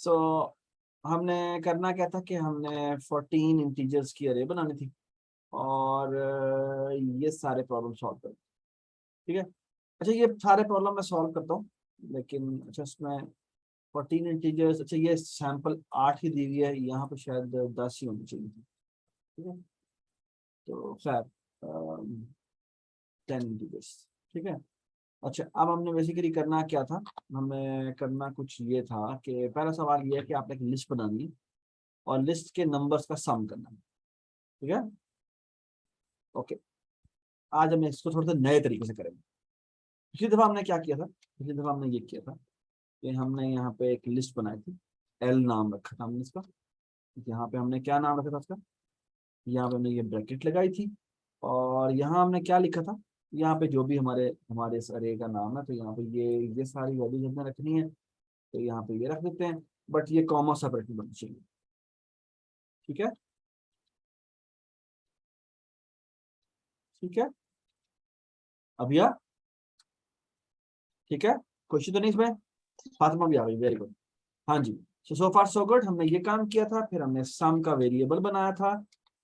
सो हमने करना क्या था कि हमने 14 इंटीजर्स की अरे बनानी थी और ये सारे प्रॉब्लम सॉल्व कर, ठीक है। अच्छा ये सारे प्रॉब्लम मैं सॉल्व करता हूँ, लेकिन अच्छा इसमें 14 इंटीजर्स, अच्छा ये सैंपल 8 ही दी हुई है, यहाँ पे शायद 10 ही होनी चाहिए थी, ठीक है। तो खैर 10 इंटीजर्स, ठीक है। अच्छा अब हमने बेसिकली करना क्या था, हमें करना कुछ ये था कि पहला सवाल ये है कि आपने एक लिस्ट बनानी है और लिस्ट के नंबर्स का सम करना है, ठीक है। ओके, आज हम इसको थोड़ा सा नए तरीके से करेंगे। पिछली दफा हमने क्या किया था, पिछली दफा हमने ये किया था कि हमने यहाँ पे एक लिस्ट बनाई थी, एल नाम रखा था हमने इसका। यहाँ पे हमने क्या नाम रखा था उसका, यहाँ पे हमने ये ब्रैकेट लगाई थी और यहाँ हमने क्या लिखा था, यहाँ पे जो भी हमारे हमारे इस अरे का नाम है, तो यहाँ पे ये सारी वैल्यूज हमने रखनी है, तो यहाँ पे ये रख देते हैं, बट ये कॉमा सेपरेटली बननी चाहिए, ठीक है। ठीक है अभिया, ठीक है, क्वेश्चन तो नहीं इसमें, फातिमा भी आ गई, वेरी गुड। हाँ जी, सो फार सो गुड, हमने ये काम किया था, फिर हमने सम का वेरिएबल बनाया था,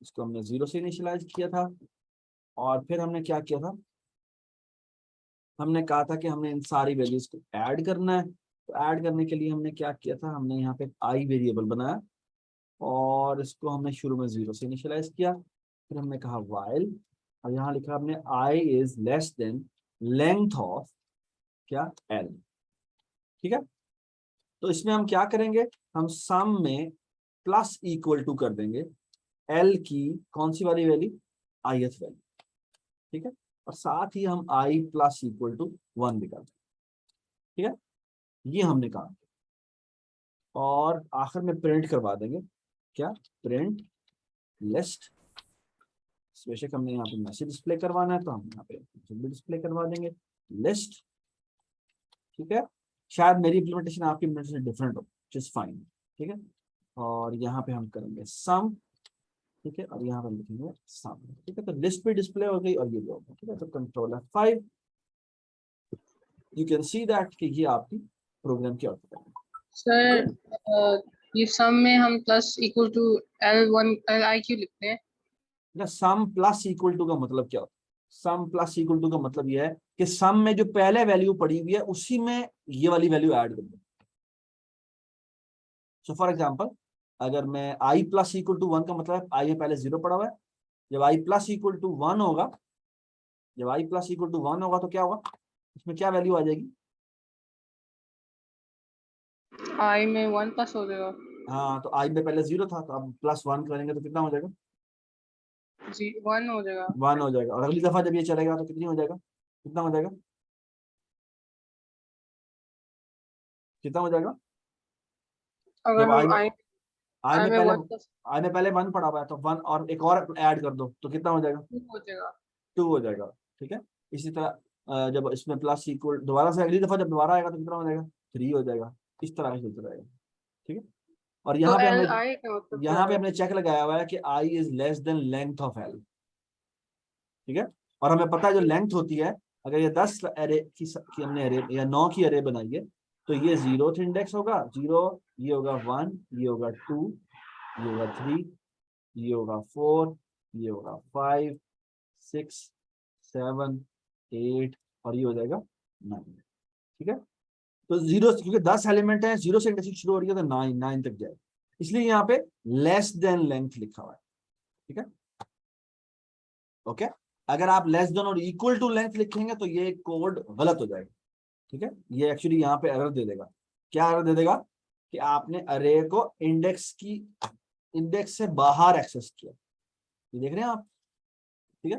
इसको हमने 0 से इनिशियलाइज किया था, और फिर हमने क्या किया था, हमने कहा था कि हमने इन सारी वैल्यूज को ऐड करना है। तो ऐड करने के लिए हमने क्या किया था, हमने यहाँ पे आई वेरिएबल बनाया और इसको हमने शुरू में 0 से इनिशियलाइज किया, फिर हमने कहा वाइल, और यहाँ लिखा हमने I is less than length of क्या एल, ठीक है। तो इसमें हम क्या करेंगे, हम सम में प्लस इक्वल टू कर देंगे एल की कौन सी वाली वैल्यू, ith वैल्यू, ठीक है, और साथ ही हम आई प्लस इक्वल टू 1 भी कर देंगे, ठीक है। ये हमने कहा और आखिर में प्रिंट करवा देंगे क्या, प्रिंट लिस्ट, बेशक हमने यहाँ पे मैसेज डिस्प्ले करवाना है तो हम यहाँ पे भी डिस्प्ले करवा देंगे लिस्ट, ठीक है। शायद मेरी इम्प्लीमेंटेशन आपकी इम्प्लीमेंटेशन डिफरेंट हो, विच इज फाइन, ठीक है। और यहाँ पे हम करेंगे सम, ठीक है, और यहाँ पर लिखेंगे सम, ठीक है। तो लिस्ट पे डिस्प्ले हो गई और ये भी होगा, ठीक है। तो control F5, you can see that कि ये आपकी प्रोग्राम की आउटपुट है। सर ये सम में हम plus equal to L1 Li क्यों लिखते हैं? सम प्लस इक्वल टू का मतलब क्या होता है, सम प्लस इक्वल टू का मतलब यह है कि सम में जो पहले वैल्यू पड़ी हुई है उसी में ये वाली वैल्यू ऐड कर दो। सो फॉर एग्जांपल अगर मैं i प्लस इक्वल टू 1 का मतलब आई में पहले 0 पड़ा हुआ है, जब i प्लस इक्वल टू 1 होगा, जब i प्लस इक्वल टू 1 होगा तो क्या होगा, इसमें क्या वैल्यू आ जाएगी, I में 1 प्लस हो जाएगा। हाँ तो i में पहले 0 था, तो अब प्लस 1 करेंगे तो कितना हो जाएगा, जी 1 हो जाएगा। 1 हो जाएगा, और अगली दफा जब ये चलेगा तो कितनी हो जाएगा, कितना हो जाएगा, कितना हो जाएगा, अगर जब हम i I में में पहले 1 प्लस i में पहले 1 पड़ा हुआ है तो 1 और एक और ऐड कर दो तो कितना हो जाएगा, 2 हो जाएगा। 2 हो जाएगा, ठीक है। इसी तरह जब इसमें प्लस इक्वल दोबारा से अगली दफा जब दोबारा आएगा तो कितना हो जाएगा, 3 हो जाएगा, इस तरह से चलता रहेगा, ठीक है। और तो यहाँ पे हमने Li का मतलब क्या यहाँ पे है? हमने चेक लगाया हुआ है कि I is less than length of L, ठीक है। और हमें पता है जो लेंथ होती है, अगर ये 10 एरे की हमने एरे या 9 की एरे बनाई है तो ये 0th इंडेक्स होगा 0, ये होगा 1, ये होगा 2, ये होगा 3, ये होगा 4, ये होगा 5, 6, 7, 8 और ये हो जाएगा 9, ठीक है। तो 0 क्योंकि 10 एलिमेंट है, 0 से इंडेक्सिंग शुरू हो रही है तो 9 तक जाए, इसलिए यहाँ पे लेस देन लेंथ लिखा हुआ है, ठीक है। ओके, अगर आप लेस देन और इक्वल टू लेंथ लिखेंगे तो ये कोड गलत हो जाएगा, ठीक है। ये एक्चुअली यहाँ पे एरर दे देगा, क्या एरर दे देगा कि आपने अरे को इंडेक्स से बाहर एक्सेस किया, ये देख रहे हैं आप, ठीक है।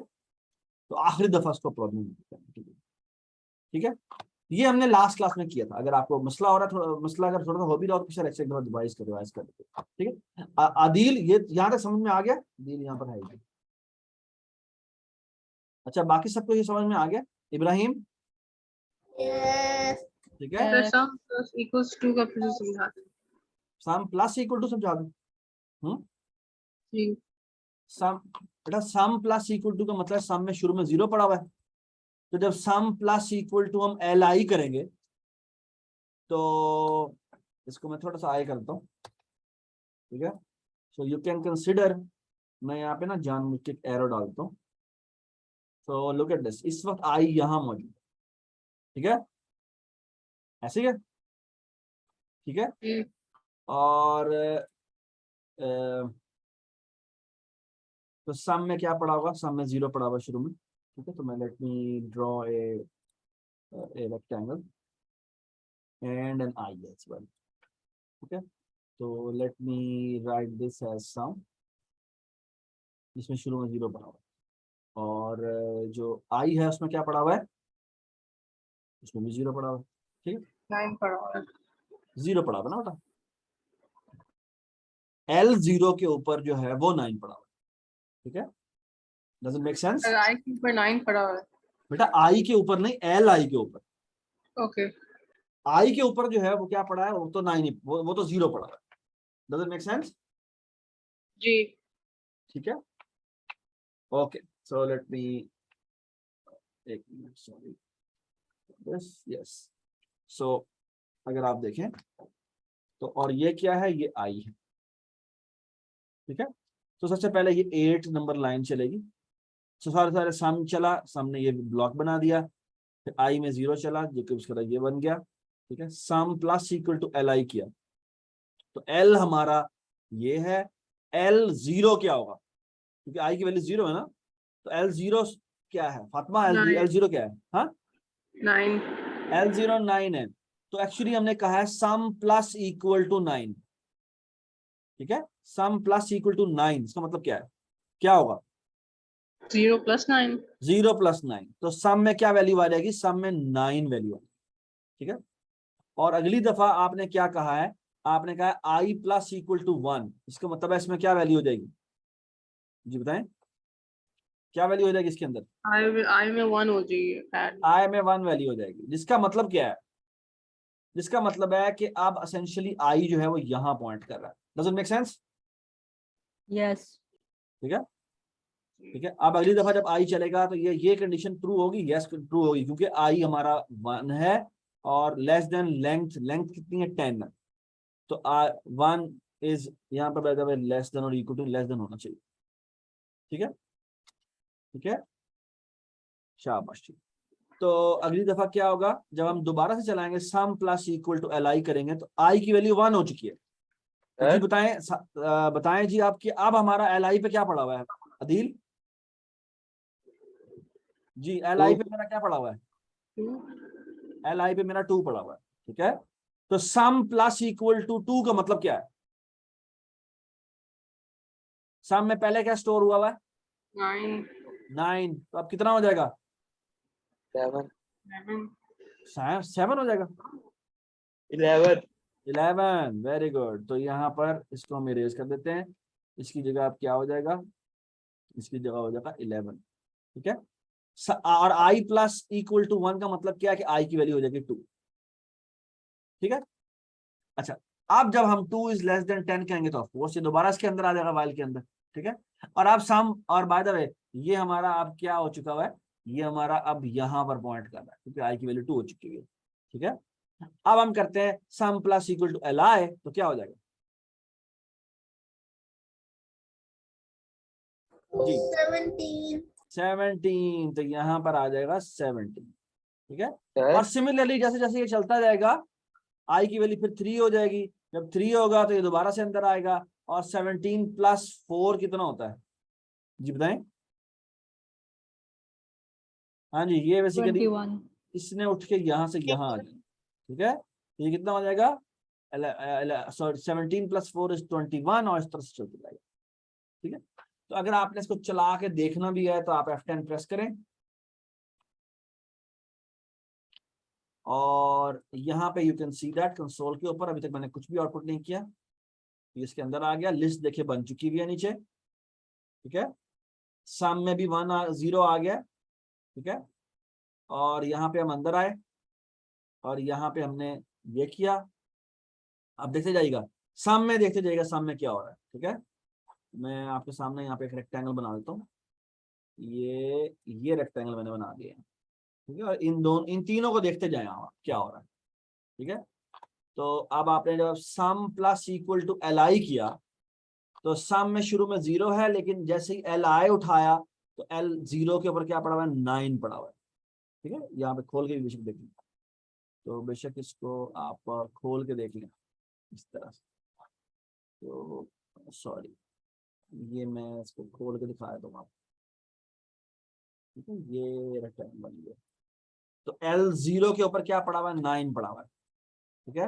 तो आखिरी दफा उसको प्रॉब्लम, ठीक है। ये हमने लास्ट क्लास में किया था, अगर आपको मसला हो रहा है थोड़ा, मसला अगर थोड़ा सा हो भी रहा हो तो पिछले लेक्चर एक बार रिवाइज कर, ठीक है। आदिल ये यहाँ तक समझ में आ गया, आदिल यहाँ पर है। अच्छा बाकी सबको ये समझ में आ गया, इब्राहिम, ठीक है। Sir sum plus equals to का फिर से समझा दें। सम प्लस इक्वल टू समझा दूं, जी सम, बेटा सम प्लस इक्वल टू का मतलब सम में शुरू में 0 पड़ा हुआ है, तो जब सम प्लस इक्वल टू हम एल आई करेंगे तो इसको मैं थोड़ा सा आई करता हूँ, ठीक है। सो यू कैन कंसिडर, मैं यहाँ पे ना जानबूझ के एरो डालता हूँ। सो लुक एट दिस, इस वक्त आई यहाँ मौजूद है, ठीक है, ऐसे ही है, ठीक है। जी और तो सम में क्या पड़ा होगा, सम में 0 पड़ा हुआ शुरू में, ठीक है। तो मैं let me draw a rectangle and an I as well, ठीक है। तो let me write this as sum, जिसमें शुरू में 0 पड़ा हुआ है, और जो आई है उसमें क्या पड़ा हुआ है, उसमें भी 0 पड़ा हुआ है, ठीक है। 9 पड़ा हुआ है। 0 पड़ा हुआ ना बेटा, L0 के ऊपर जो है वो 9 पड़ा हुआ है, ठीक है। डजंट मेक सेंस आई के ऊपर 9 पड़ा हुआ है। बेटा, आई के ऊपर नहीं, एल आई के ऊपर। ओके आई के ऊपर जो है वो क्या पड़ा है, वो तो 9 ही, वो तो 0 पड़ा है। डजंट मेक सेंस, जी ठीक है। ओके, सो लेट मी, एक मिनट, सॉरी, यस यस। सो अगर आप देखें तो, और ये क्या है, ये आई है, ठीक है। तो सबसे पहले ये 8 नंबर लाइन चलेगी। तो सारे सारे सम चला, सम ने ये ब्लॉक बना दिया, फिर आई में 0 चला, जो कि उसका ये बन गया, ठीक है। Sum plus equal to L I किया, तो एल हमारा ये है, एल 0 क्या होगा, क्योंकि आई की वैल्यू 0 है ना, तो एल 0 क्या है फातिमा, एल 0 क्या है, हाँ 9 L0 9 है। तो एक्चुअली हमने कहा है सम प्लस इक्वल टू 9, ठीक है। सम प्लस इक्वल टू 9, इसका मतलब क्या है, क्या होगा, 0 + 9 0 + 9। तो सम में क्या वैल्यू आ जाएगी, सम में 9 वैल्यू आएगी, ठीक है। और अगली दफा आपने क्या कहा है, आपने कहा है आई प्लस इक्वल टू 1, इसका मतलब है इसमें क्या वैल्यू हो जाएगी, जी बताएं, क्या वैल्यू हो जाएगी इसके अंदर, आई में 1 हो जाएगी ऐड। आई में 1 वैल्यू हो जाएगी, जिसका मतलब क्या है, जिसका मतलब है कि अब एसेंशियली आई जो है वो यहां पॉइंट कर रहा है। Doesn't make sense, Yes. ठीक है, ठीक है। अब अगली दफा जब आई चलेगा तो ये कंडीशन ट्रू होगी, यस ट्रू होगी, क्योंकि आई हमारा 1 है और लेस देन लेंथ, लेंथ कितनी है 10 है, तो 1 इज यहाँ पर by the way less than और इक्वल टू लेस देन होना चाहिए, ठीक है, ठीक है, शाबाश, ठीक। तो अगली दफा क्या होगा, जब हम दोबारा से चलाएंगे sum plus equal to L I करेंगे, तो आई की वैल्यू 1 हो चुकी है। तो जी बताएं, बताएं जी आप कि अब हमारा एल आई पे क्या पड़ा हुआ है, अदील जी, एल आई पे मेरा क्या पड़ा हुआ है, 2 एल आई पे मेरा 2 पड़ा हुआ है, ठीक है। तो सम प्लस इक्वल टू 2 का मतलब क्या है, सम में पहले क्या स्टोर हुआ हुआ है 9 9, तो अब कितना हो जाएगा 7 7 हो जाएगा 11 11, वेरी गुड। तो यहाँ पर इसको हम इरेज कर देते हैं, इसकी जगह अब क्या हो जाएगा, इसकी जगह हो जाएगा 11, ठीक है। और आई प्लस इक्वल टू 1 का मतलब क्या है कि आई की वैल्यू हो जाएगी 2, ठीक है। अच्छा, अब जब हम 2 इज लेस देन 10 कहेंगे तो ऑफकोर्स ये दोबारा इसके अंदर आ जाएगा वाइल के अंदर, ठीक है। और अब सम, और बाय द वे ये हमारा अब क्या हो चुका हुआ है, ये हमारा अब यहां पर पॉइंट कर रहा है, क्योंकि आई की वैल्यू 2 हो चुकी है, ठीक है। अब हम करते हैं sum plus equal to L I, तो क्या हो जाएगा जी 17, तो यहां पर आ जाएगा 17, ठीक है। और सिमिलरली जैसे जैसे ये चलता जाएगा, आई की वैल्यू फिर 3 हो जाएगी, जब 3 होगा तो ये दोबारा से अंदर आएगा, और 17 + 4 कितना होता है, जी बताएं, हाँ जी, ये बेसिकली 21. इसने उठ के यहां से यहां आ जाएगा, ठीक है। तो ये कितना हो जाएगा, सॉरी 17 + 4 = 21, और इस तरह से चलते जाएगा, ठीक है। तो अगर आपने इसको चला के देखना भी है तो आप F10 प्रेस करें, और यहाँ पे you can see that console के ऊपर अभी तक मैंने कुछ भी आउटपुट नहीं किया, इसके अंदर आ गया, लिस्ट देखिए बन चुकी हुई है नीचे, ठीक है। सम में भी 0 आ गया, ठीक है। और यहाँ पे हम अंदर आए, और यहाँ पे हमने ये किया, अब देखते जाइएगा सम में, देखते जाइएगा सम में क्या हो रहा है, ठीक है। मैं आपके सामने यहाँ पे एक रेक्टेंगल बना देता हूँ, ये रेक्टेंगल मैंने बना दिया है, ठीक है। और इन तीनों को देखते जाए क्या हो रहा है, ठीक है। तो अब आपने जब sum plus equal to L I किया तो सम में शुरू में 0 है, लेकिन जैसे ही एल आई उठाया तो एल 0 के ऊपर क्या पड़ा हुआ है, 9 पड़ा हुआ है। ठीक है, यहाँ पे खोल के भी बेशक देख लें, तो बेशक इसको आप खोल के देख लें इस तरह से। तो सॉरी, ये मैं इसको खोल के दिखाया दूंगा आपको। ठीक है, ये रेक्टेंगल ये, तो एल 0 के ऊपर क्या पड़ा हुआ है, 9 पड़ा हुआ है। ठीक है,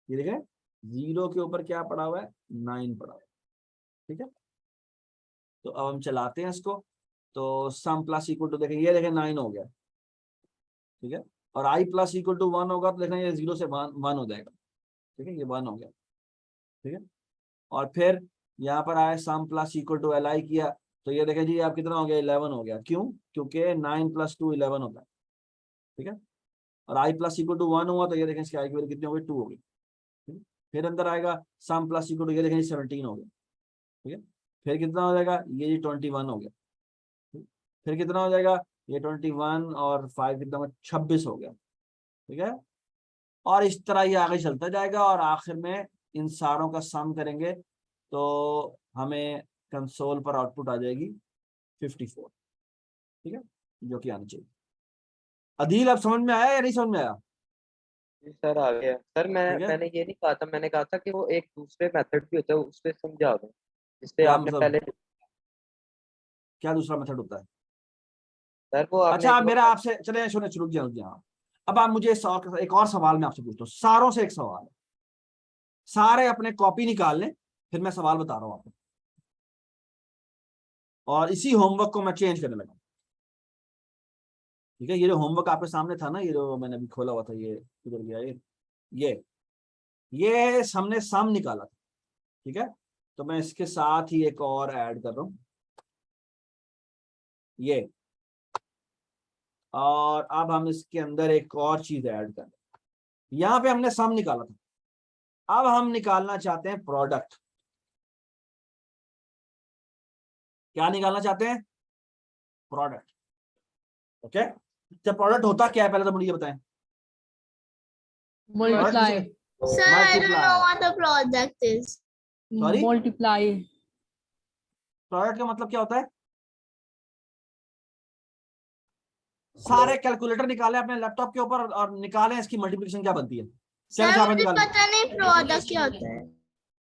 ये देखें 0 के ऊपर क्या पड़ा हुआ है, 9 पड़ा हुआ है। ठीक है, तो अब हम चलाते हैं इसको, तो सम प्लस इक्वल टू देखें, ये देखें 9 हो गया। ठीक है, और आई प्लस इक्वल टू 1 होगा तो देखना ये 0 से 1 हो जाएगा। ठीक है, ये 1 हो गया। ठीक है, और फिर यहाँ पर आए sum plus equal to L I किया तो ये देखें जी आप कितना हो गया, 11 हो गया। क्यों? क्योंकि 9 + 2 11 होता है। ठीक है, और आई प्लस इक्वल टू 1 हुआ तो ये देखें इसकी आई की वैल्यू कितनी हो गई, 2 हो गई। ठीक है, फिर अंदर आएगा सम प्लस इक्वल टू, ये देखें 17 हो गया। ठीक है, फिर कितना हो जाएगा, ये जी 21 हो गया। फिर कितना हो जाएगा, ये 21 और 5 कितना हो, 26 हो गया। ठीक है, और इस तरह ये आगे चलता जाएगा और आखिर में इन सारों का सम करेंगे तो हमें कंसोल पर आउटपुट आ जाएगी 54। ठीक है, जो कि आनी चाहिए। अदील अब समझ में आया या नहीं समझ में आया? जी सर आ गया सर। ठीक है, मैंने ये नहीं कहा था, मैंने कहा था कि वो एक दूसरे मेथड भी होता है, उससे समझा दो जिससे क्या आपने मतलब, पहले। क्या दूसरा मेथड होता है? सर वो आपने अच्छा, एक अब मेरा आपसे, चले सुने, शुरू किया रुक। अब आप मुझे एक और सवाल मैं आपसे पूछता हूँ, सारों से एक सवाल है, सारे अपने कॉपी निकाल लें, फिर मैं सवाल बता रहा हूँ आपको, और इसी होमवर्क को मैं चेंज करने लगा। ठीक है, ये जो होमवर्क आपके सामने था ना, ये जो मैंने अभी खोला हुआ था, ये किधर गया, ये हमने सम निकाला था। ठीक है, तो मैं इसके साथ ही एक और ऐड कर रहा हूं, ये, और अब हम इसके अंदर एक और चीज ऐड कर रहे हैं। यहां पे हमने सम निकाला था, अब हम निकालना चाहते हैं प्रोडक्ट। क्या निकालना चाहते हैं? प्रोडक्ट। ओके, जब प्रोडक्ट होता क्या है पहले तो मुझे ये बताएं। Multiply. Sir, I don't know multiply. what the product is. Sorry? Multiply. Product का मतलब क्या होता है? सारे कैलकुलेटर निकालें अपने लैपटॉप के ऊपर और निकालें इसकी मल्टीप्लिकेशन क्या बनती है। सर क्या मुझे पता नहीं प्रोडक्ट क्या होता है।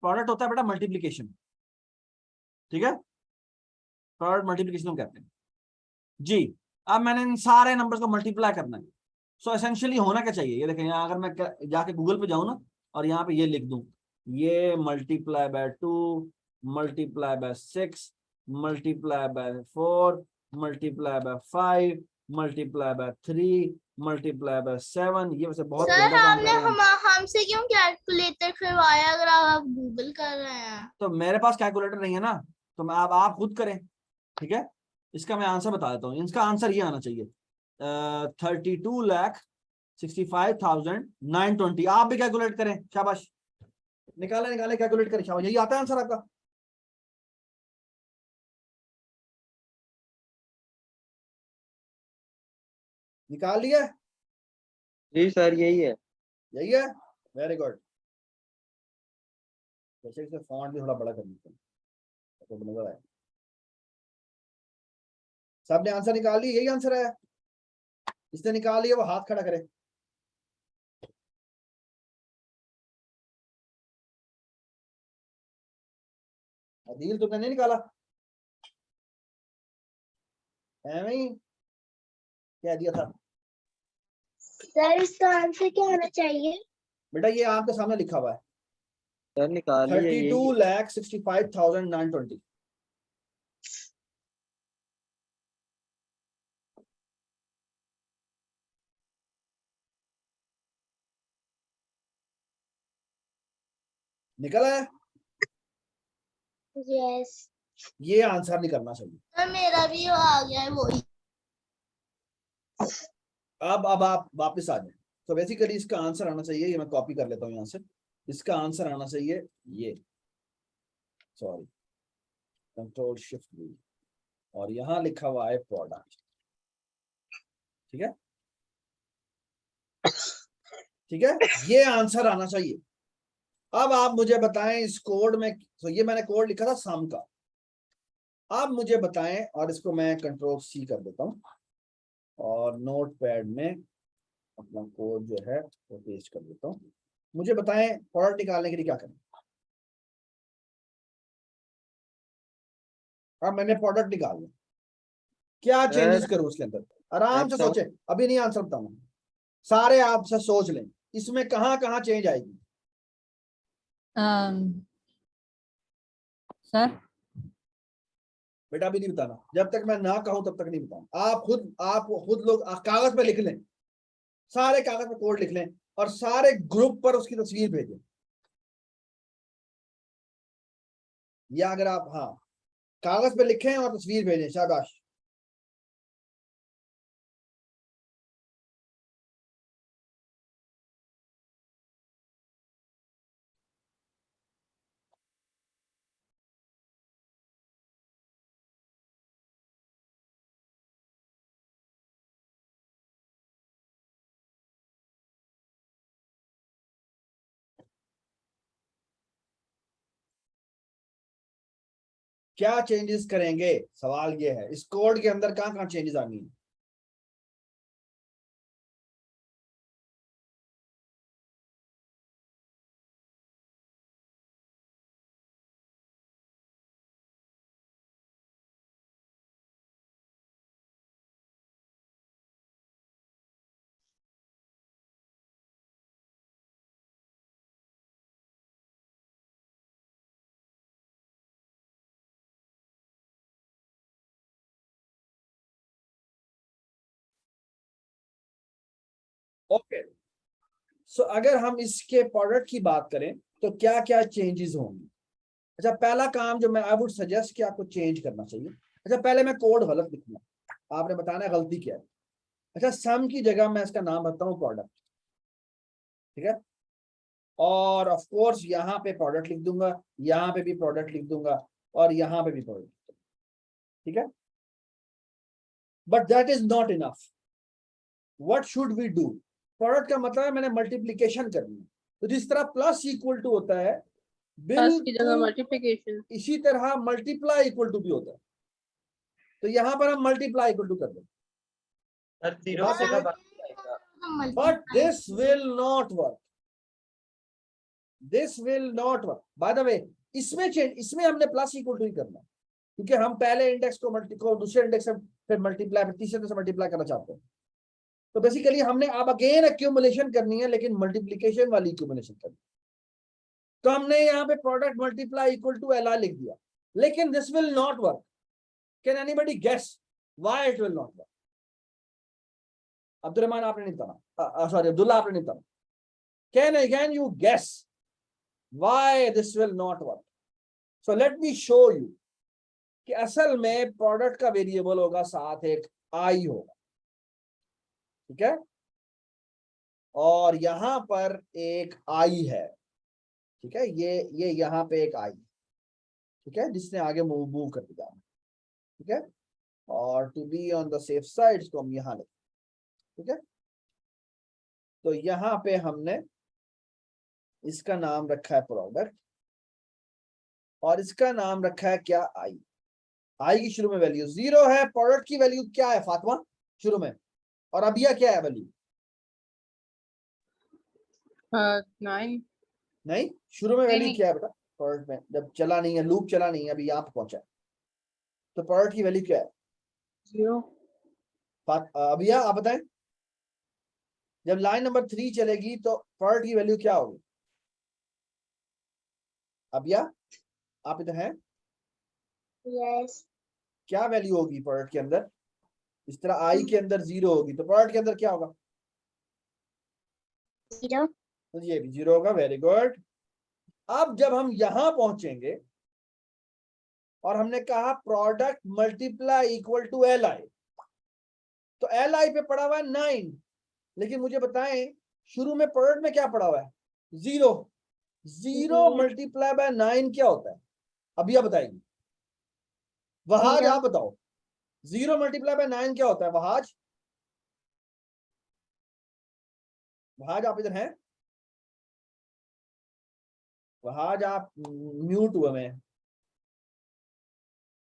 प्रोडक्ट होता है बेटा मल्टीप्लिकेशन। ठीक है, प्रोडक्ट मल्टीप्लिकेशन कहते हैं जी। अब मैंने इन सारे नंबर्स को मल्टीप्लाई करना है, सो एसेंशियली होना क्या चाहिए, ये देखें यहाँ, अगर मैं जाके गूगल पे जाऊँ ना और यहाँ पे ये लिख दूं, ये multiply by 2 multiply by 6 multiply by 4 multiply by 5 multiply by 3 multiply by 7, ये वैसे बहुत सर गंदा काम आपने कर रहे हैं। हमसे क्यों कैलकुलेटर करवाया अगर आप गूगल कर रहे हैं। तो मेरे पास कैलकुलेटर नहीं है ना, तो मैं आप खुद करें। ठीक है, इसका मैं आंसर बता देता हूँ, इसका आंसर ये आना चाहिए 32,65,920। आप भी कैलकुलेट करें, शाबाश, निकाले निकाले कैलकुलेट करें, शाबाश, यही आता है आंसर आपका। निकाल लिया? जी सर यही है। यही है, वेरी गुड। वैसे इसे फॉन्ट भी थोड़ा बड़ा कर देते हैं तो नजर आए। सबने आंसर निकाल लिया, यही आंसर है। जिसने निकाल लिया वो हाथ खड़ा करे। अदील तुमने नहीं निकाला? एवं ही क्या दिया था सर इसका आंसर क्या होना चाहिए। बेटा, ये आपके सामने लिखा हुआ है, सर निकाल लिया यही है। 32,65,920। निकला है? यस ये आंसर नहीं करना चाहिए। सर मेरा भी आ गया है वही। अब आप वापस आ जाए, तो बेसिकली इसका आंसर आना चाहिए, ये मैं कॉपी कर लेता हूँ यहाँ से, इसका आंसर आना चाहिए ये, सॉरी, कंट्रोल शिफ्ट V, और यहाँ लिखा हुआ है प्रोडक्ट। ठीक है, ठीक है, ये आंसर आना चाहिए। अब आप मुझे बताएं इस कोड में, तो ये मैंने कोड लिखा था सम का। आप मुझे बताएं, और इसको मैं कंट्रोल सी कर देता हूं और नोट पैड में अपना कोड जो है वो पेस्ट कर देता हूं। मुझे बताएं प्रोडक्ट निकालने के लिए क्या करें। अब मैंने प्रोडक्ट निकाल लिया, क्या चेंजेस करूं उसके अंदर? आराम से सोचें, अभी नहीं आंसर बताऊंगा, सारे आपसे सोच लें इसमें कहां कहां चेंज आएगी। सर बेटा अभी नहीं बताना, जब तक मैं ना कहूं तब तक नहीं बताऊं। आप खुद लोग कागज पे लिख लें, सारे कागज पे कोड लिख लें और सारे ग्रुप पर उसकी तस्वीर भेजें। या अगर आप हाँ कागज पे लिखें और तस्वीर भेजें, शाबाश। क्या चेंजेस करेंगे, सवाल ये है इस कोड के अंदर कहां कहां चेंजेस आनी है। ओके, सो अगर हम इसके प्रोडक्ट की बात करें तो क्या क्या चेंजेस होंगे। अच्छा, पहला काम जो मैं आई वुड सजेस्ट कि आपको चेंज करना चाहिए। अच्छा, पहले मैं कोड गलत लिखूंगा, आपने बताना है गलती क्या है। अच्छा, सम की जगह मैं इसका नाम रखता हूँ प्रोडक्ट, ठीक है। और ऑफ कोर्स यहाँ पे प्रोडक्ट लिख दूंगा, यहाँ पे भी प्रोडक्ट लिख दूंगा और यहाँ पे भी प्रोडक्ट, ठीक है। But that is not enough. What should we do? Product का मतलब है मैंने मल्टीप्लीकेशन करनी है, तो जिस तरह प्लस इक्वल टू होता है प्लस की जगह बिल्कुल मल्टीप्लिकेशन। इसी तरह मल्टीप्लाई इक्वल टू भी होता है। तो यहाँ पर हम मल्टीप्लाई इक्वल टू कर दें, सर जीरो से का बाकी आएगा। But this will not work, this will not work. By the way इसमें चेंज, इसमें हमने प्लस इक्वल टू ही करना है, क्योंकि हम पहले इंडेक्स को दूसरे इंडेक्स से फिर मल्टीप्लाई, फिर तीसरे से मल्टीप्लाई करना चाहते हैं। तो बेसिकली हमने अब अगेन एक्यूमुलेशन करनी है, लेकिन मल्टीप्लीकेशन वाली एक्यूमुलेशन करनी है। तो हमने यहाँ पे product multiply equal to L लिख दिया, लेकिन this will not work. Can anybody guess why it will not work? Abdulrahman आपने नहीं बताना, सॉरी अब्दुल्ला आपने नहीं बताना। Can you guess why this will not work? So let me show you कि असल में प्रोडक्ट का वेरिएबल होगा साथ एक आई होगा, ठीक है, और यहां पर एक आई है, ठीक है, ये यहां पे एक आई, ठीक है, जिसने आगे मूव कर दिया, ठीक है। और to be on the safe side इसको हम यहां लिखें, ठीक है। तो यहां पे हमने इसका नाम रखा है प्रोडक्ट और इसका नाम रखा है क्या, आई की शुरू में वैल्यू 0 है। प्रोडक्ट की वैल्यू क्या है फातिमा शुरू में, और अब यह क्या है वैल्यू? 9। नहीं, शुरू में वैल्यू नहीं। क्या है बेटा प्रोडक्ट में? जब चला नहीं है, लूप चला नहीं है, अभी यहाँ पे पहुंचा है, तो प्रोडक्ट की वैल्यू क्या है? 0। अभी आप बताएं, जब लाइन नंबर 3 चलेगी तो प्रोडक्ट की वैल्यू क्या होगी? अब या आप इधर हैं, यस क्या वैल्यू होगी प्रोडक्ट के अंदर? इस तरह आई के अंदर 0 होगी, तो प्रोडक्ट के अंदर क्या होगा? 0। तो ये भी 0 होगा। Very good. अब जब हम यहां पहुंचेंगे और हमने कहा product multiply equal to L I, तो एल आई पे पड़ा हुआ है 9, लेकिन मुझे बताएं शुरू में प्रोडक्ट में क्या पड़ा हुआ है? 0। 0 मल्टीप्लाई बाय 9 क्या होता है? अभी आप बताएंगे। वहाज आप बताओ, 0 मल्टीप्लाई बाय 9 क्या होता है वहाज? वहाज आप इधर हैं? वहाज आप म्यूट हुए में,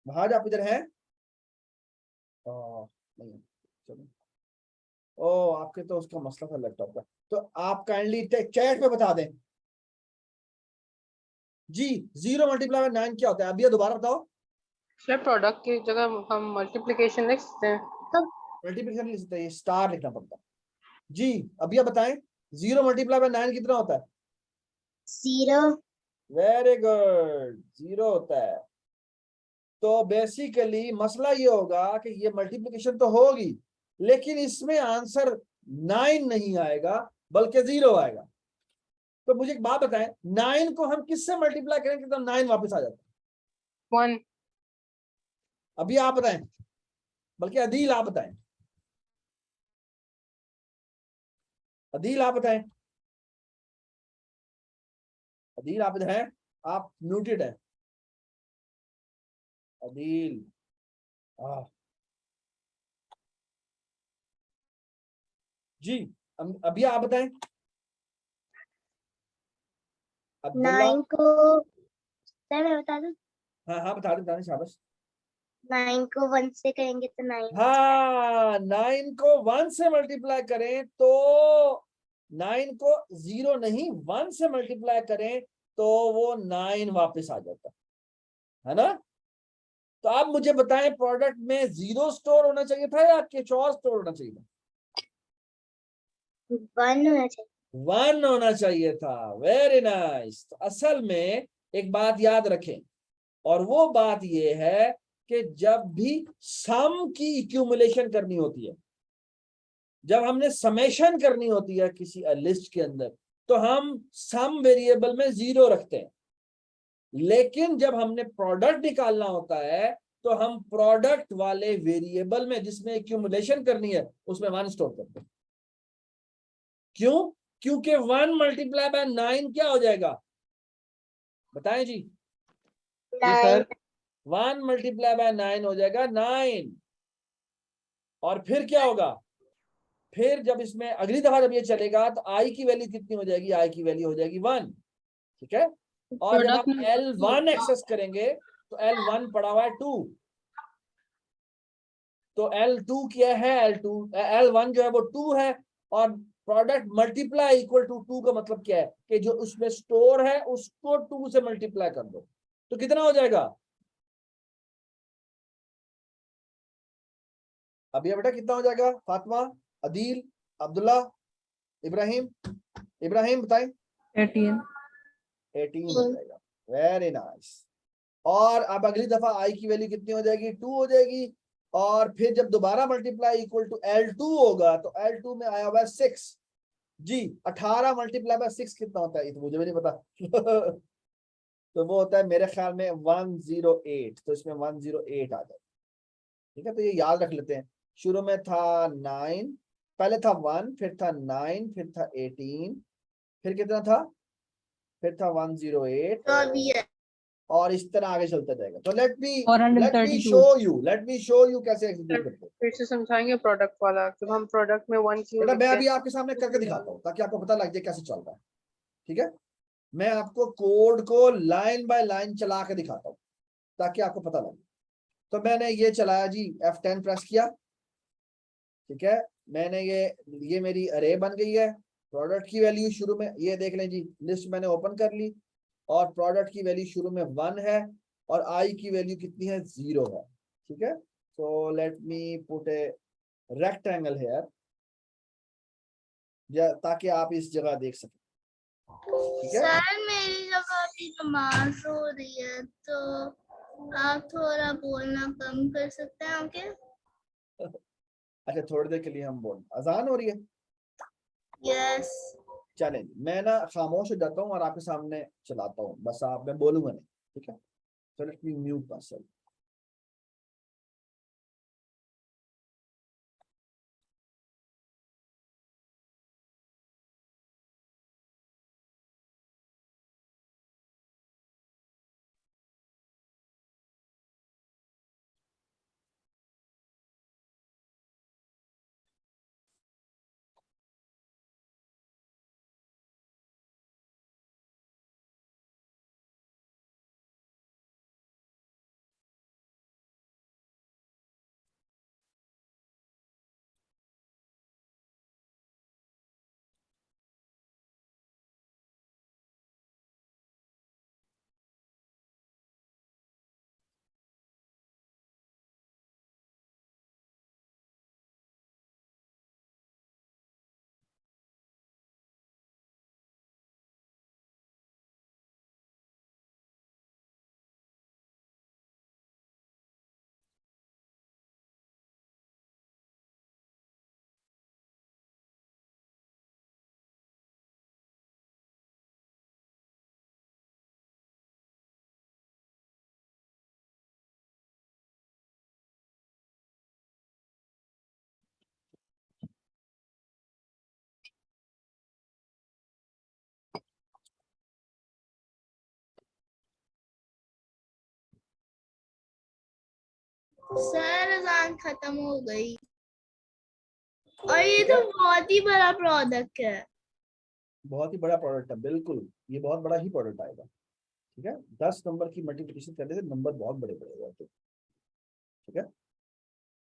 वहाज आप इधर हैं? नहीं, चलो। ओ आपके तो उसका मसला था लैपटॉप का, तो आप काइंडली चैट में बता दें जी। 0 मल्टीप्लाई बाय 9 क्या होता है? अभी दोबारा बताओ। सर प्रोडक्ट की जगह हम मल्टीप्लिकेशन लिख सकते हैं। मल्टीप्लिकेशन लिख सकते हैं, ये स्टार लिखना पड़ता है जी। अभी आप बताएं 0 मल्टीप्लाई बाय 9 कितना होता है? 0। वेरी गुड, 0 होता है। तो बेसिकली मसला ये होगा कि ये मल्टीप्लिकेशन तो होगी, लेकिन इसमें आंसर 9 नहीं आएगा बल्कि 0 आएगा। तो मुझे एक बात बताएं, 9 को हम किससे मल्टीप्लाई करेंगे तो 9 वापस आ जाता है? 1। अभी आप बताएं, बल्कि अदील आप बताएं, अदील आप बताएं, अदील आप इधर हैं? आप म्यूटेड हैं अदील। जी अभी आप बताएं। अब्दुल्ला। 9 को सर मैं बता दूं, हाँ बता दें शाबाश। 9 को 1 से करेंगे तो 9। हाँ 9 को 1 से मल्टीप्लाई करें तो 9 को 0 नहीं 1 से मल्टीप्लाई करें तो वो 9 वापस आ जाता है ना। तो आप मुझे बताएं, प्रोडक्ट में 0 स्टोर होना चाहिए था या कुछ और स्टोर होना चाहिए था? 1 होना चाहिए। 1 होना चाहिए था। Very nice. तो असल में एक बात याद रखें, और वो बात ये है कि जब भी सम की इक्यूमुलेशन करनी होती है, जब हमने समेशन करनी होती है किसी लिस्ट के अंदर, तो हम सम वेरिएबल में 0 रखते हैं। लेकिन जब हमने प्रोडक्ट निकालना होता है तो हम प्रोडक्ट वाले वेरिएबल में जिसमें इक्यूमुलेशन करनी है उसमें 1 स्टोर करते हैं। क्यों? क्योंकि 1 मल्टीप्लाई बाय 9 क्या हो जाएगा? बताएं जी। जी सर। 1 मल्टीप्लाई बाय 9 हो जाएगा 9। और फिर क्या होगा? फिर जब इसमें अगली दफा जब ये चलेगा तो आई की वैल्यू कितनी हो जाएगी? आई की वैल्यू हो जाएगी 1। ठीक है। और जब प्रोडक्ट आप में L1 एक्सेस करेंगे तो L1 पड़ा हुआ है 2, तो L2 क्या है? L1 जो है वो 2 है, और प्रोडक्ट मल्टीप्लाई इक्वल टू 2 का मतलब क्या है कि जो उसमें स्टोर है उसको 2 से मल्टीप्लाई कर दो, तो कितना हो जाएगा? अभी बेटा कितना हो जाएगा? फातिमा, अदील, अब्दुल्ला, इब्राहिम, इब्राहिम बताएं। 18। 18 हो जाएगा। Very nice. और अब अगली दफा आई की वैल्यू कितनी हो जाएगी? 2 हो जाएगी। और फिर जब दोबारा मल्टीप्लाई इक्वल टू L2 होगा तो L2 में आया हुआ है 6 जी। 18 मल्टीप्लाई बाय 6 कितना होता है? ये तो मुझे भी नहीं पता तो वो होता है मेरे ख्याल में 108, तो इसमें 108 आ जाए। ठीक है, तो ये याद रख लेते हैं। शुरू में था 9, पहले था 1, फिर था 9, फिर था 18, फिर कितना था? फिर था 108, तो अभी है। और इस तरह आगे चलता जाएगा। तो लेट मी 432। शो यू कैसे एग्जीक्यूट करते हैं। फिर से समझाएंगे प्रोडक्ट वाला, जब हम प्रोडक्ट में 1 क्यों बेटा मैं लिखते अभी हैं। आपके सामने करके दिखाता हूँ ताकि आपको पता लग जाए कैसे चल रहा है। ठीक है, मैं आपको कोड को लाइन बाय लाइन चला के दिखाता हूँ ताकि आपको पता लगे। तो मैंने ये चलाया जी, F10 प्रेस किया। ठीक है, मैंने ये मेरी अरे बन गई है। प्रोडक्ट की वैल्यू शुरू में ये देख लें जी, लिस्ट मैंने ओपन कर ली, और प्रोडक्ट की वैल्यू शुरू में 1 है और आई की वैल्यू कितनी है? 0 है। ठीक है, so let me put a rectangle here, ताकि आप इस जगह देख सकें। ठीक है, सर मेरी जगह अभी नमाज हो रही है, तो आप थोड़ा बोलना कम कर सकते हैं आगे? अच्छा थोड़ी देर के लिए हम बोल, अजान हो रही है। यस। चलें मैं ना खामोश हो जाता हूँ और आपके सामने चलाता हूँ, बस आप, मैं बोलूंगा नहीं। ठीक है, so let me mute myself. Sir अजान खत्म हो गई और ये तो बहुत ही बड़ा प्रोडक्ट है। बहुत ही बड़ा प्रोडक्ट है, बिल्कुल ये बहुत बड़ा ही प्रोडक्ट आएगा। ठीक है, 10 नंबर की मल्टीप्लिकेशन करने से नंबर बहुत बड़े बड़े हो जाते हैं। ठीक है,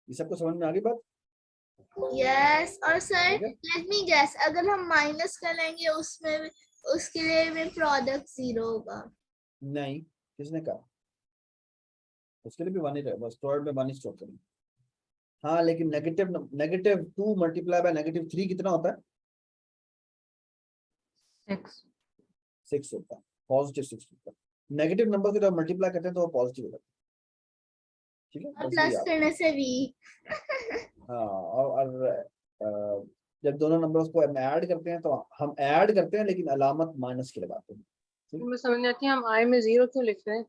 ये सबको समझ में आ गई बात? यस और सर ठीक है, लेट मी गेस, अगर हम माइनस करेंगे उसमें भी, उसके लिए भी प्रोडक्ट 0 होगा। नहीं, किसने कहा? उसके लिए भी 1 ही रहेगा, बस थर्ड में 1 ही स्टॉक करेंगे। हाँ, लेकिन -2 मल्टीप्लाई बाय -3 कितना होता है? 6. 6 होता है, पॉजिटिव 6 होता है। नेगेटिव नंबर को जब मल्टीप्लाई करते हैं तो वो पॉजिटिव होता है। ठीक है, और बस ये प्लस याद करने से भी। रखना। हाँ, और जब दोनों नंबर्स को हम ऐड करते हैं तो हम ऐड करते हैं लेकिन अलामत माइनस की लगाते हैं। मुझे समझ नहीं आती हम आई में 0 क्यों लिख रहे हैं?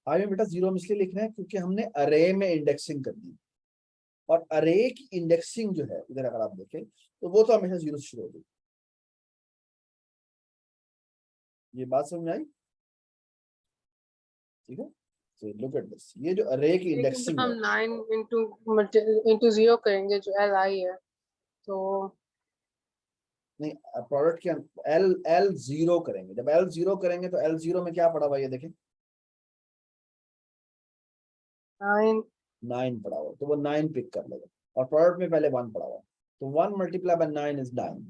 आई में बेटा 0 हम इसलिए लिख रहे हैं क्योंकि हमने अरे में इंडेक्सिंग करनी है, और अरे की इंडेक्सिंग जो है इधर अगर आप देखें तो वो तो हमेशा 0 से शुरू होगी। ये बात समझ में आई? ठीक है, so look at this, ये जो अरे की लेकिन इंडेक्सिंग जब हम है, 9 into 0 करेंगे जो एल आई है तो नहीं प्रोडक्ट के एल 0 करेंगे, जब एल 0 करेंगे तो एल 0 में क्या पड़ा हुआ है ये देखें, 9 9 पड़ा हुआ, तो वो 9 पिक कर लेगा, और प्रोडक्ट में पहले 1 पड़ा हुआ, तो 1 मल्टीप्लाई बाय 9 इज 9।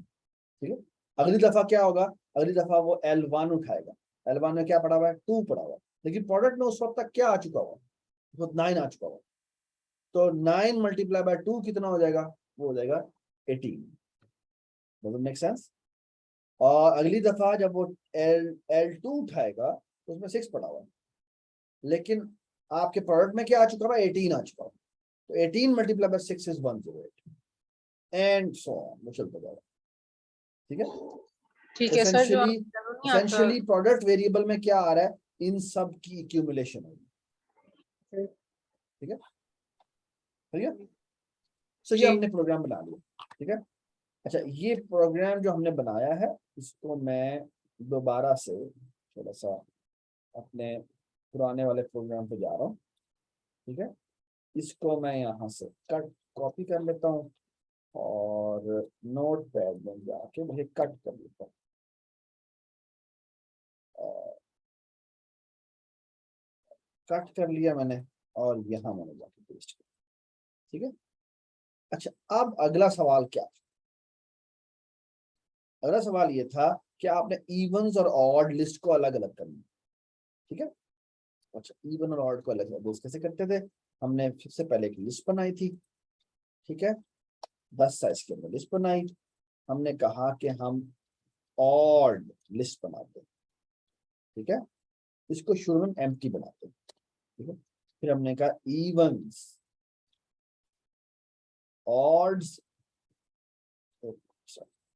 ठीक है, अगली दफा क्या होगा, अगली दफा वो L1 उठाएगा, L1 में क्या पड़ा हुआ है, 2 पड़ा हुआ है, लेकिन प्रोडक्ट में उस वक्त तक क्या आ चुका हुआ, तो 9 आ चुका हुआ, तो 9 मल्टीप्लाई बाय 2 कितना हो जाएगा, वो हो जाएगा 18। Does it make sense? और अगली दफा जब वो L2 उठाएगा तो उसमें 6 पड़ा हुआ है, लेकिन आपके प्रोडक्ट में क्या आ चुका हुआ, 18 आ चुका हुआ, तो 18 multiply by 6 is 108 and so on, वो चलता जाएगा। ठीक है, ठीक है सर, जो एसेंशियली आपको नहीं आता एसेंशियली प्रोडक्ट वेरिएबल में क्या आ रहा है, इन सब की एक्यूमुलेशन होगी। ठीक है, ठीक है, सो ये जी। हमने प्रोग्राम बना लिया। ठीक है, अच्छा ये प्रोग्राम जो हमने बनाया है इसको मैं दोबारा से थोड़ा सा अपने पुराने वाले प्रोग्राम पे जा रहा हूँ। ठीक है, इसको मैं यहाँ से कट कॉपी कर लेता हूँ और नोट पैड में जाके मुझे कट कर लेता हूँ, कट कर लिया मैंने और यहाँ मैंने जाके पेस्ट किया। ठीक है, अच्छा अब अगला सवाल क्या, अगला सवाल ये था कि आपने इवन्स और ऑड लिस्ट को अलग अलग करना। ठीक है, अच्छा इवन और ऑड को अलग अलग कैसे करते थे, हमने सबसे पहले एक लिस्ट बनाई थी। ठीक है, 10 साइज के अंदर लिस्ट बनाई, हमने कहा कि हम ऑड लिस्ट बनाते हैं। ठीक है, इसको शुरू में एम्प्टी बनाते हैं। ठीक है, फिर हमने कहा इवन्स ऑड्स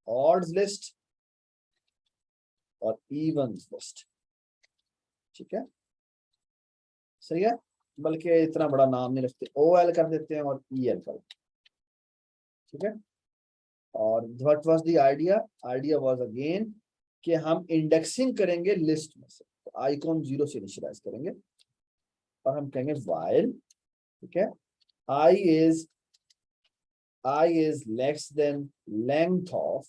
ऑड्स लिस्ट और इवन्स लिस्ट। ठीक है, सही है, बल्कि इतना बड़ा नाम नहीं रखते, OL कर देते हैं और EL कर देते हैं। ठीक है, और what was the idea, idea was again कि हम इंडेक्सिंग करेंगे लिस्ट में से, तो आइकॉन 0 से इनिशियलाइज करेंगे और हम कहेंगे व्हाइल, ठीक है, i is less than length of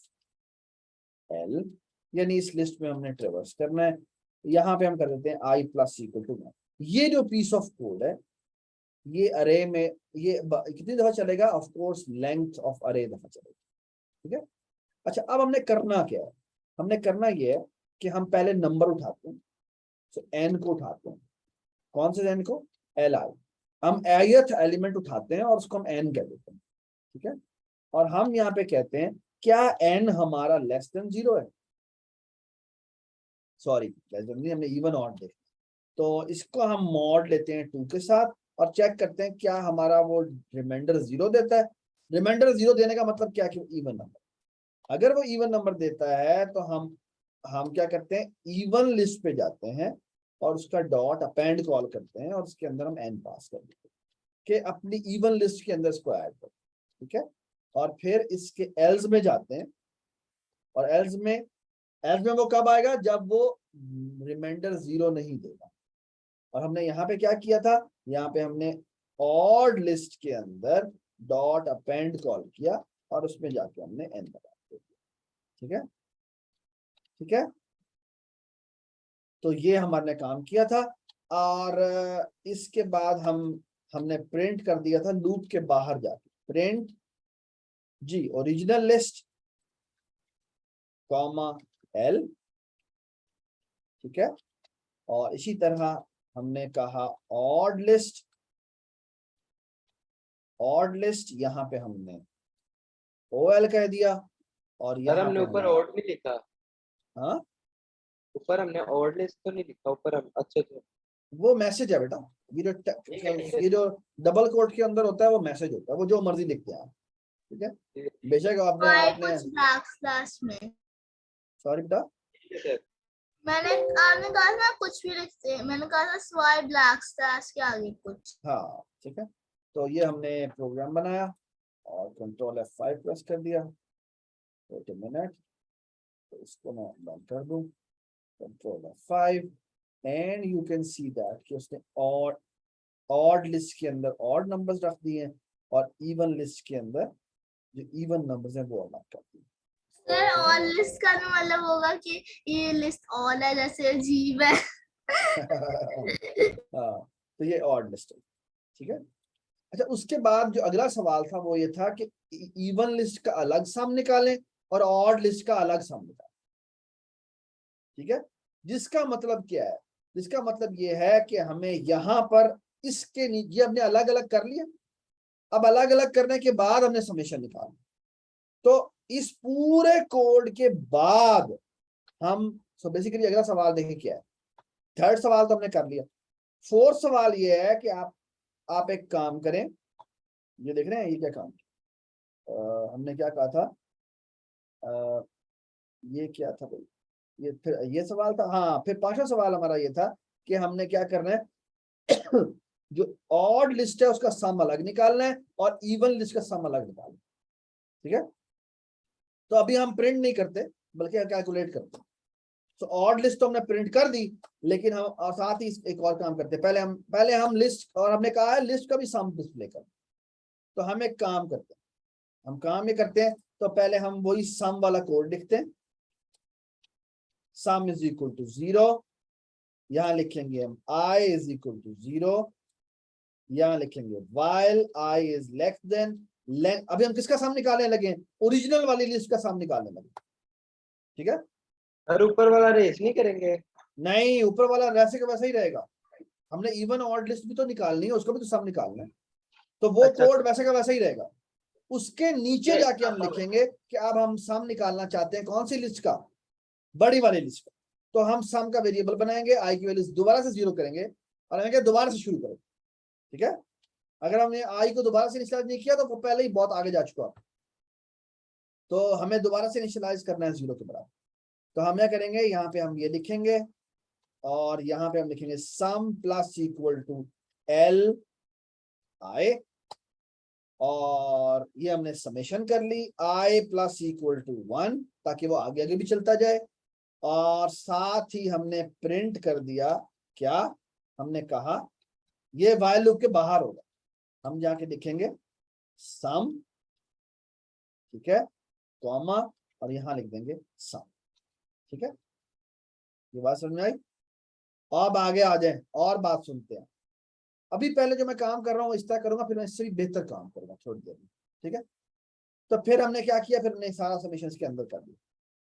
l, यानी इस लिस्ट में हमने ट्रेवर्स करना है, यहाँ पे हम कर देते हैं i प्लस इक्वल टू 9। ये जो पीस ऑफ कोड है ये अरे में ये कितनी दफा चलेगा, ऑफ कोर्स लेंथ ऑफ अरे दफा चलेगा। ठीक है, अच्छा अब हमने करना क्या है, हमने करना ये है कि हम पहले नंबर उठाते हैं, तो n को उठाते हैं, कौन से n को, li, हम ith एलिमेंट उठाते हैं और उसको हम n कह देते हैं। ठीक है, और हम यहाँ पे कहते हैं क्या n हमारा लेस देन 0 है, सॉरी लेस देन नहीं, हमने इवन ऑड देखा, तो इसको हम मॉड लेते हैं 2 के साथ और चेक करते हैं क्या हमारा वो रिमाइंडर 0 देता है। रिमाइंडर 0 देने का मतलब क्या कि इवन नंबर, अगर वो इवन नंबर देता है तो हम क्या करते हैं, इवन लिस्ट पे जाते हैं और उसका डॉट अपेंड कॉल करते हैं और उसके अंदर हम n पास कर देते हैं कि अपनी इवन लिस्ट के अंदर इसको ऐड करो। ठीक है, और फिर इसके एल्स में जाते हैं और एल्स में वो कब आएगा, जब वो रिमाइंडर 0 नहीं देगा। और हमने यहाँ पे क्या किया था, यहाँ पे हमने ऑड लिस्ट के अंदर डॉट अपेंड कॉल किया और उसमें जाके हमने n बना दिया। ठीक है, ठीक है, तो ये हमने काम किया था। और इसके बाद हमने प्रिंट कर दिया था लूप के बाहर जाके, प्रिंट जी ओरिजिनल लिस्ट कॉमा l, ठीक है, और इसी तरह हमने कहा ऑड लिस्ट, ऑड लिस्ट यहाँ पे हमने OL कह दिया और सर यहाँ हमने पे ऊपर हमने ऑड नहीं लिखा, हाँ ऊपर हमने ऑड लिस्ट तो नहीं लिखा ऊपर हम। अच्छा अच्छा वो मैसेज है बेटा, ये जो डबल कोट के अंदर होता है वो मैसेज होता है, वो जो मर्जी लिखते हैं आप, ठीक है, बेशक आपने और आपने कुछ बैक स्लैश में सॉरी बेटा, ठीक है सर। आपने कहा था कुछ भी लिखते हैं, मैंने कहा था स्वाइप ब्लैक स्लैश के आगे कुछ। हाँ ठीक है, तो ये हमने प्रोग्राम बनाया और कंट्रोल F5 प्रेस कर दिया। वेट अ मिनट, तो इसको मैं बंद कर दूं, control F5 and you can see that कि उसने ऑड लिस्ट के अंदर ऑड नंबर्स रख दिए हैं और इवन लिस्ट के अंदर जो इवन नंबर्स हैं वो अलग कर दिए। सर ऑल लिस्ट का मतलब होगा कि ये लिस्ट ऑल है, जैसे अजीब है। हाँ, तो ये ऑड लिस्ट है, ठीक है। अच्छा, उसके बाद जो अगला सवाल था वो ये था कि इवन लिस्ट का अलग सम निकालें और ऑड लिस्ट का अलग सम निकालें, ठीक है, जिसका मतलब क्या है, जिसका मतलब ये है कि हमें यहाँ पर इसके नीचे हमने अलग अलग कर लिया, अब अलग अलग करने के बाद हमने समेशन निकाला, तो इस पूरे कोड के बाद हम बेसिकली अगला सवाल देखें क्या है। थर्ड सवाल तो हमने कर लिया, फोर्थ सवाल ये है कि आप एक काम करें, ये देख रहे हैं ये क्या काम, हमने क्या कहा था, ये क्या था भाई, ये फिर ये सवाल था, हाँ फिर पांचवा सवाल हमारा ये था कि हमने क्या करना है जो ऑड लिस्ट है उसका सम अलग निकालना है और इवन लिस्ट का सम अलग निकालना है, ठीक है। तो अभी हम प्रिंट नहीं करते बल्कि हम कैलकुलेट करते हैं। तो ऑड लिस्ट तो हमने प्रिंट कर दी, लेकिन हम और साथ ही एक और काम करते हैं, पहले हम लिस्ट, और हमने कहा है लिस्ट का भी सम डिस्प्ले कर, तो हम एक काम करते हैं, हम काम ये करते हैं, तो पहले हम वही सम वाला कोड लिखते हैं, सम इज इक्वल टू 0, यहां लिखेंगे हम I इज इक्वल टू 0, यहां लिखेंगे while I is less then अभी हम किसका सम निकालने लगे, ओरिजिनल वाली लिस्ट का सम निकालने लगे, ठीक है। और ऊपर वाला रेस नहीं करेंगे? नहीं, ऊपर वाला वैसे का वैसा ही रहेगा, हमने इवन ऑड लिस्ट भी तो निकालनी है, उसको भी तो सम निकालना है, तो वो अच्छा, कोड वैसे का वैसा ही रहेगा। उसके नीचे जाके हम लिखेंगे कि अब हम सम निकालना चाहते हैं कौन सी लिस्ट का, बड़ी वाली लिस्ट का, तो हम सम का वेरिएबल बनाएंगे, आई की वैल्यू दोबारा से 0 करेंगे और हमें दोबारा से शुरू करेंगे, ठीक है। अगर हमने आई को दोबारा से इनिशियलाइज नहीं किया तो वो पहले ही बहुत आगे जा चुका, तो हमें दोबारा से इनिशियलाइज करना है 0 के बराबर। तो हम क्या करेंगे, यहाँ पे हम ये लिखेंगे और यहाँ पे हम लिखेंगे sum plus equal to L I, और ये हमने समेशन कर ली I प्लस इक्वल टू 1 ताकि वो आगे आगे भी चलता जाए, और साथ ही हमने प्रिंट कर दिया क्या, हमने कहा ये व्हाइल लूप के बाहर होगा, हम जाके लिखेंगे सम, ठीक है, कॉमा और यहां लिख देंगे सम, ठीक है। ये बात समझ में आई? अब आगे आ जाए और बात सुनते हैं। अभी पहले जो मैं काम कर रहा हूँ इस तरह करूंगा, फिर मैं इससे भी बेहतर काम करूंगा थोड़ी देर में, ठीक है। तो फिर हमने क्या किया, फिर हमने सारा समीशन के अंदर कर दिया,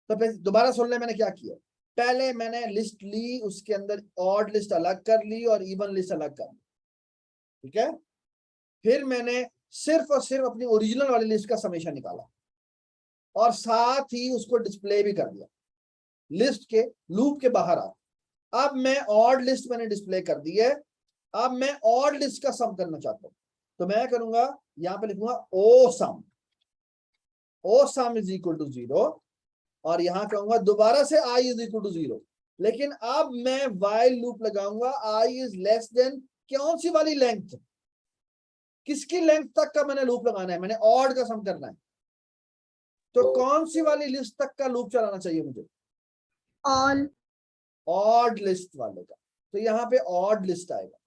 तो फिर दोबारा सुन ले मैंने क्या किया, पहले मैंने लिस्ट ली, उसके अंदर ऑड लिस्ट अलग कर ली और इवन लिस्ट अलग कर ली, ठीक है। फिर मैंने सिर्फ और सिर्फ अपनी ओरिजिनल वाली लिस्ट का समेशन निकाला और साथ ही उसको डिस्प्ले भी कर दिया लिस्ट के लूप के बाहर आ। अब मैं ऑड लिस्ट मैंने डिस्प्ले कर दी है, अब मैं ऑड लिस्ट का सम करना चाहता हूं, तो मैं करूंगा यहां पे लिखूंगा ओ सम इज इक्वल टू 0 और यहां कहूंगा दोबारा से I इज इक्वल टू 0, लेकिन अब मैं व्हाइल लूप लगाऊंगा I इज लेस देन कौन सी वाली लेंथ, किसकी लेंथ तक का मैंने लूप लगाना है, मैंने ऑड का सम करना है, तो कौन सी वाली लिस्ट तक का लूप चलाना चाहिए मुझे, ऑल ऑड लिस्ट वाले का, तो यहाँ पे ऑड लिस्ट आएगा,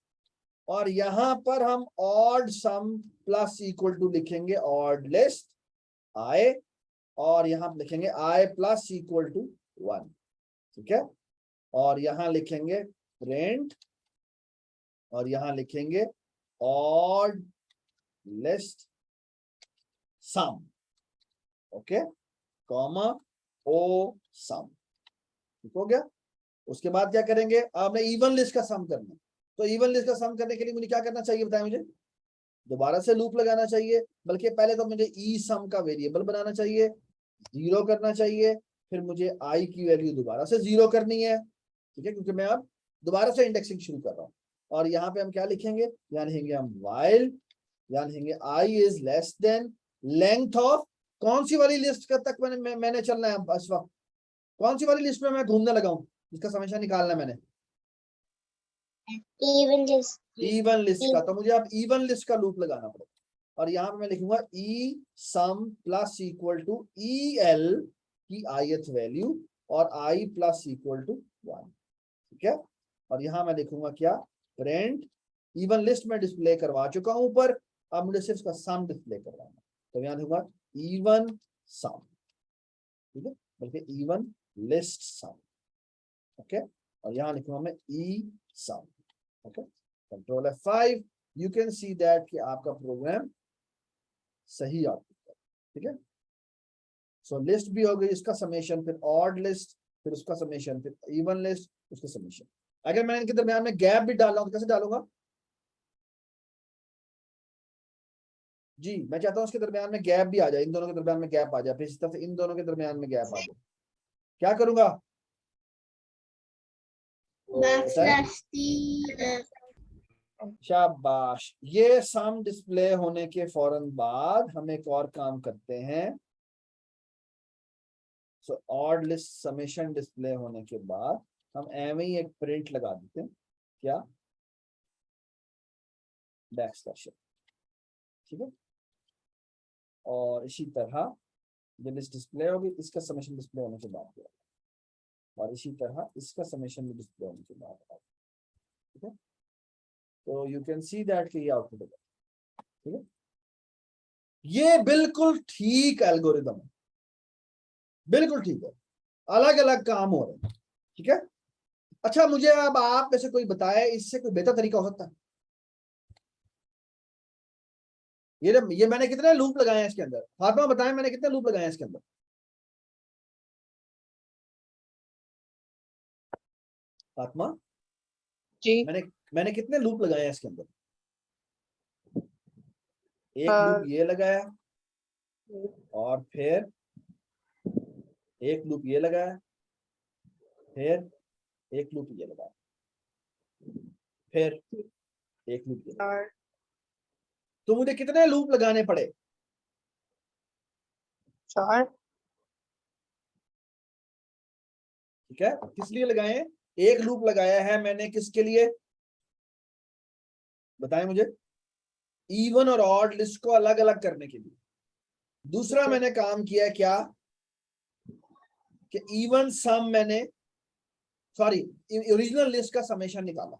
और यहां पर हम odd sum plus equal to लिखेंगे ऑड लिस्ट आई, और यहां पर लिखेंगे आई प्लस इक्वल टू 1, ठीक है। और यहां लिखेंगे प्रिंट, और यहां लिखेंगे odd list sum, okay, comma O sum, ठीक हो गया। उसके बाद क्या करेंगे, आपने इवन लिस्ट का सम करना है। तो इवन लिस्ट का सम करने के लिए मुझे क्या करना चाहिए बताएं मुझे, दोबारा से लूप लगाना चाहिए, बल्कि पहले तो मुझे ई सम का वेरिएबल बनाना चाहिए, 0 करना चाहिए, फिर मुझे आई की वैल्यू दोबारा से 0 करनी है, ठीक है, क्योंकि मैं अब दोबारा से इंडेक्सिंग शुरू कर रहा हूँ। और यहाँ पे हम क्या लिखेंगे, यहाँ लिखेंगे हम वाइल, यहाँ लिखेंगे I is less than length of, कौन सी वाली लिस्ट तक मैंने चलना है अशफा, कौन सी वाली लिस्ट में मैं घूमने लगा हूँ, इसका समेशन निकालना है मैंने, इवन लिस्ट का। तो मुझे अब इवन लिस्ट का लूप लगाना पड़ेगा, और यहाँ पे मैं लिखूंगा E sum plus equal to E L की ith वैल्यू और आई प्लस इक्वल टू 1, ठीक है। और यहाँ मैं लिखूंगा क्या, प्रिंट, इवन लिस्ट में डिस्प्ले करवा चुका हूं ऊपर, अब मुझे सिर्फ इसका सम डिस्प्ले करवाना, तो यहाँ लिखूंगा इवन सम, ठीक है, बल्कि इवन लिस्ट सम, ओके। और यहाँ लिखूंगा मैं E sum, okay, control F5, you can see that कि आपका प्रोग्राम सही आउटपुट है, ठीक है। सो लिस्ट भी हो गई, इसका समेशन, फिर ऑड लिस्ट, फिर उसका समेशन, फिर इवन लिस्ट, उसका समेशन। अगर मैं इनके दरमियान में गैप भी डाल रहा हूं तो कैसे डालूंगा जी, मैं चाहता हूं इसके दरमियान में गैप भी आ जाए, इन दोनों के दरमियान में गैप आ जाए, फिर इस तरह से इन दोनों के दरमियान में गैप आ जाए, क्या करूंगा शाबाश। ये सम डिस्प्ले होने के फौरन बाद हम एक और काम करते हैं, so odd list summation display होने के बाद हम एवं ही एक प्रिंट लगा देते हैं, क्या, बैकस्लैश, ठीक है। और इसी तरह ये लिस्ट डिस्प्ले होगी, इसका समेशन डिस्प्ले होने के बाद, और इसी तरह इसका समेशन भी डिस्प्ले होने के बाद, ठीक है। तो यू कैन सी दैट कि ये आउटपुट होगा, ठीक है। ये बिल्कुल ठीक एल्गोरिदम है, बिल्कुल ठीक है, अलग अलग काम हो रहे हैं, ठीक है। अच्छा, मुझे अब आप में से कोई बताए इससे कोई बेहतर तरीका हो सकता है, ये मैंने कितने लूप लगाए हैं इसके अंदर, फातिमा बताएं मैंने कितने लूप लगाए हैं इसके अंदर, फातिमा जी मैंने कितने लूप लगाए हैं इसके अंदर, एक लूप ये लगाया, और फिर एक लूप ये लगाया, फिर एक लूप ये लगाया, फिर एक लूप ये लगाया। तो मुझे कितने लूप लगाने पड़े, 4 ठीक है। किस लिए लगाए, एक लूप लगाया है मैंने किसके लिए बताएं मुझे, इवन और ऑड लिस्ट को अलग अलग करने के लिए। दूसरा मैंने काम किया क्या कि इवन सम मैंने, सॉरी, ओरिजिनल लिस्ट का समेशन निकाला,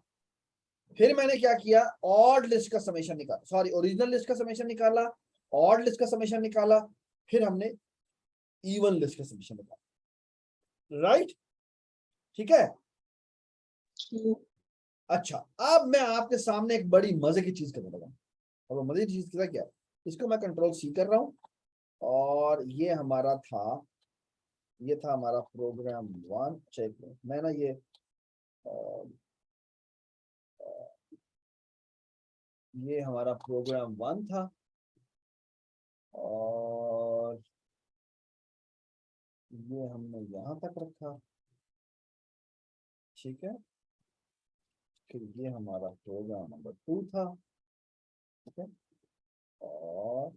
फिर मैंने क्या किया, ऑड लिस्ट का समेशन निकाला, सॉरी, ओरिजिनल लिस्ट का समेशन निकाला, ऑड लिस्ट का समेशन निकाला, फिर हमने इवन लिस्ट का समेशन निकाला, राइट, ठीक है। अच्छा, अब मैं आपके सामने एक बड़ी मजे की चीज करने लगा, और वो मजे की चीज क्या है, इसको मैं कंट्रोल C कर रहा हूं, और ये हमारा था, ये था हमारा प्रोग्राम 1, चेक मैं ना ये हमारा प्रोग्राम 1 था, और ये हमने यहां तक रखा, ठीक है। फिर ये हमारा प्रोग्राम नंबर 2 था, ठीक है, और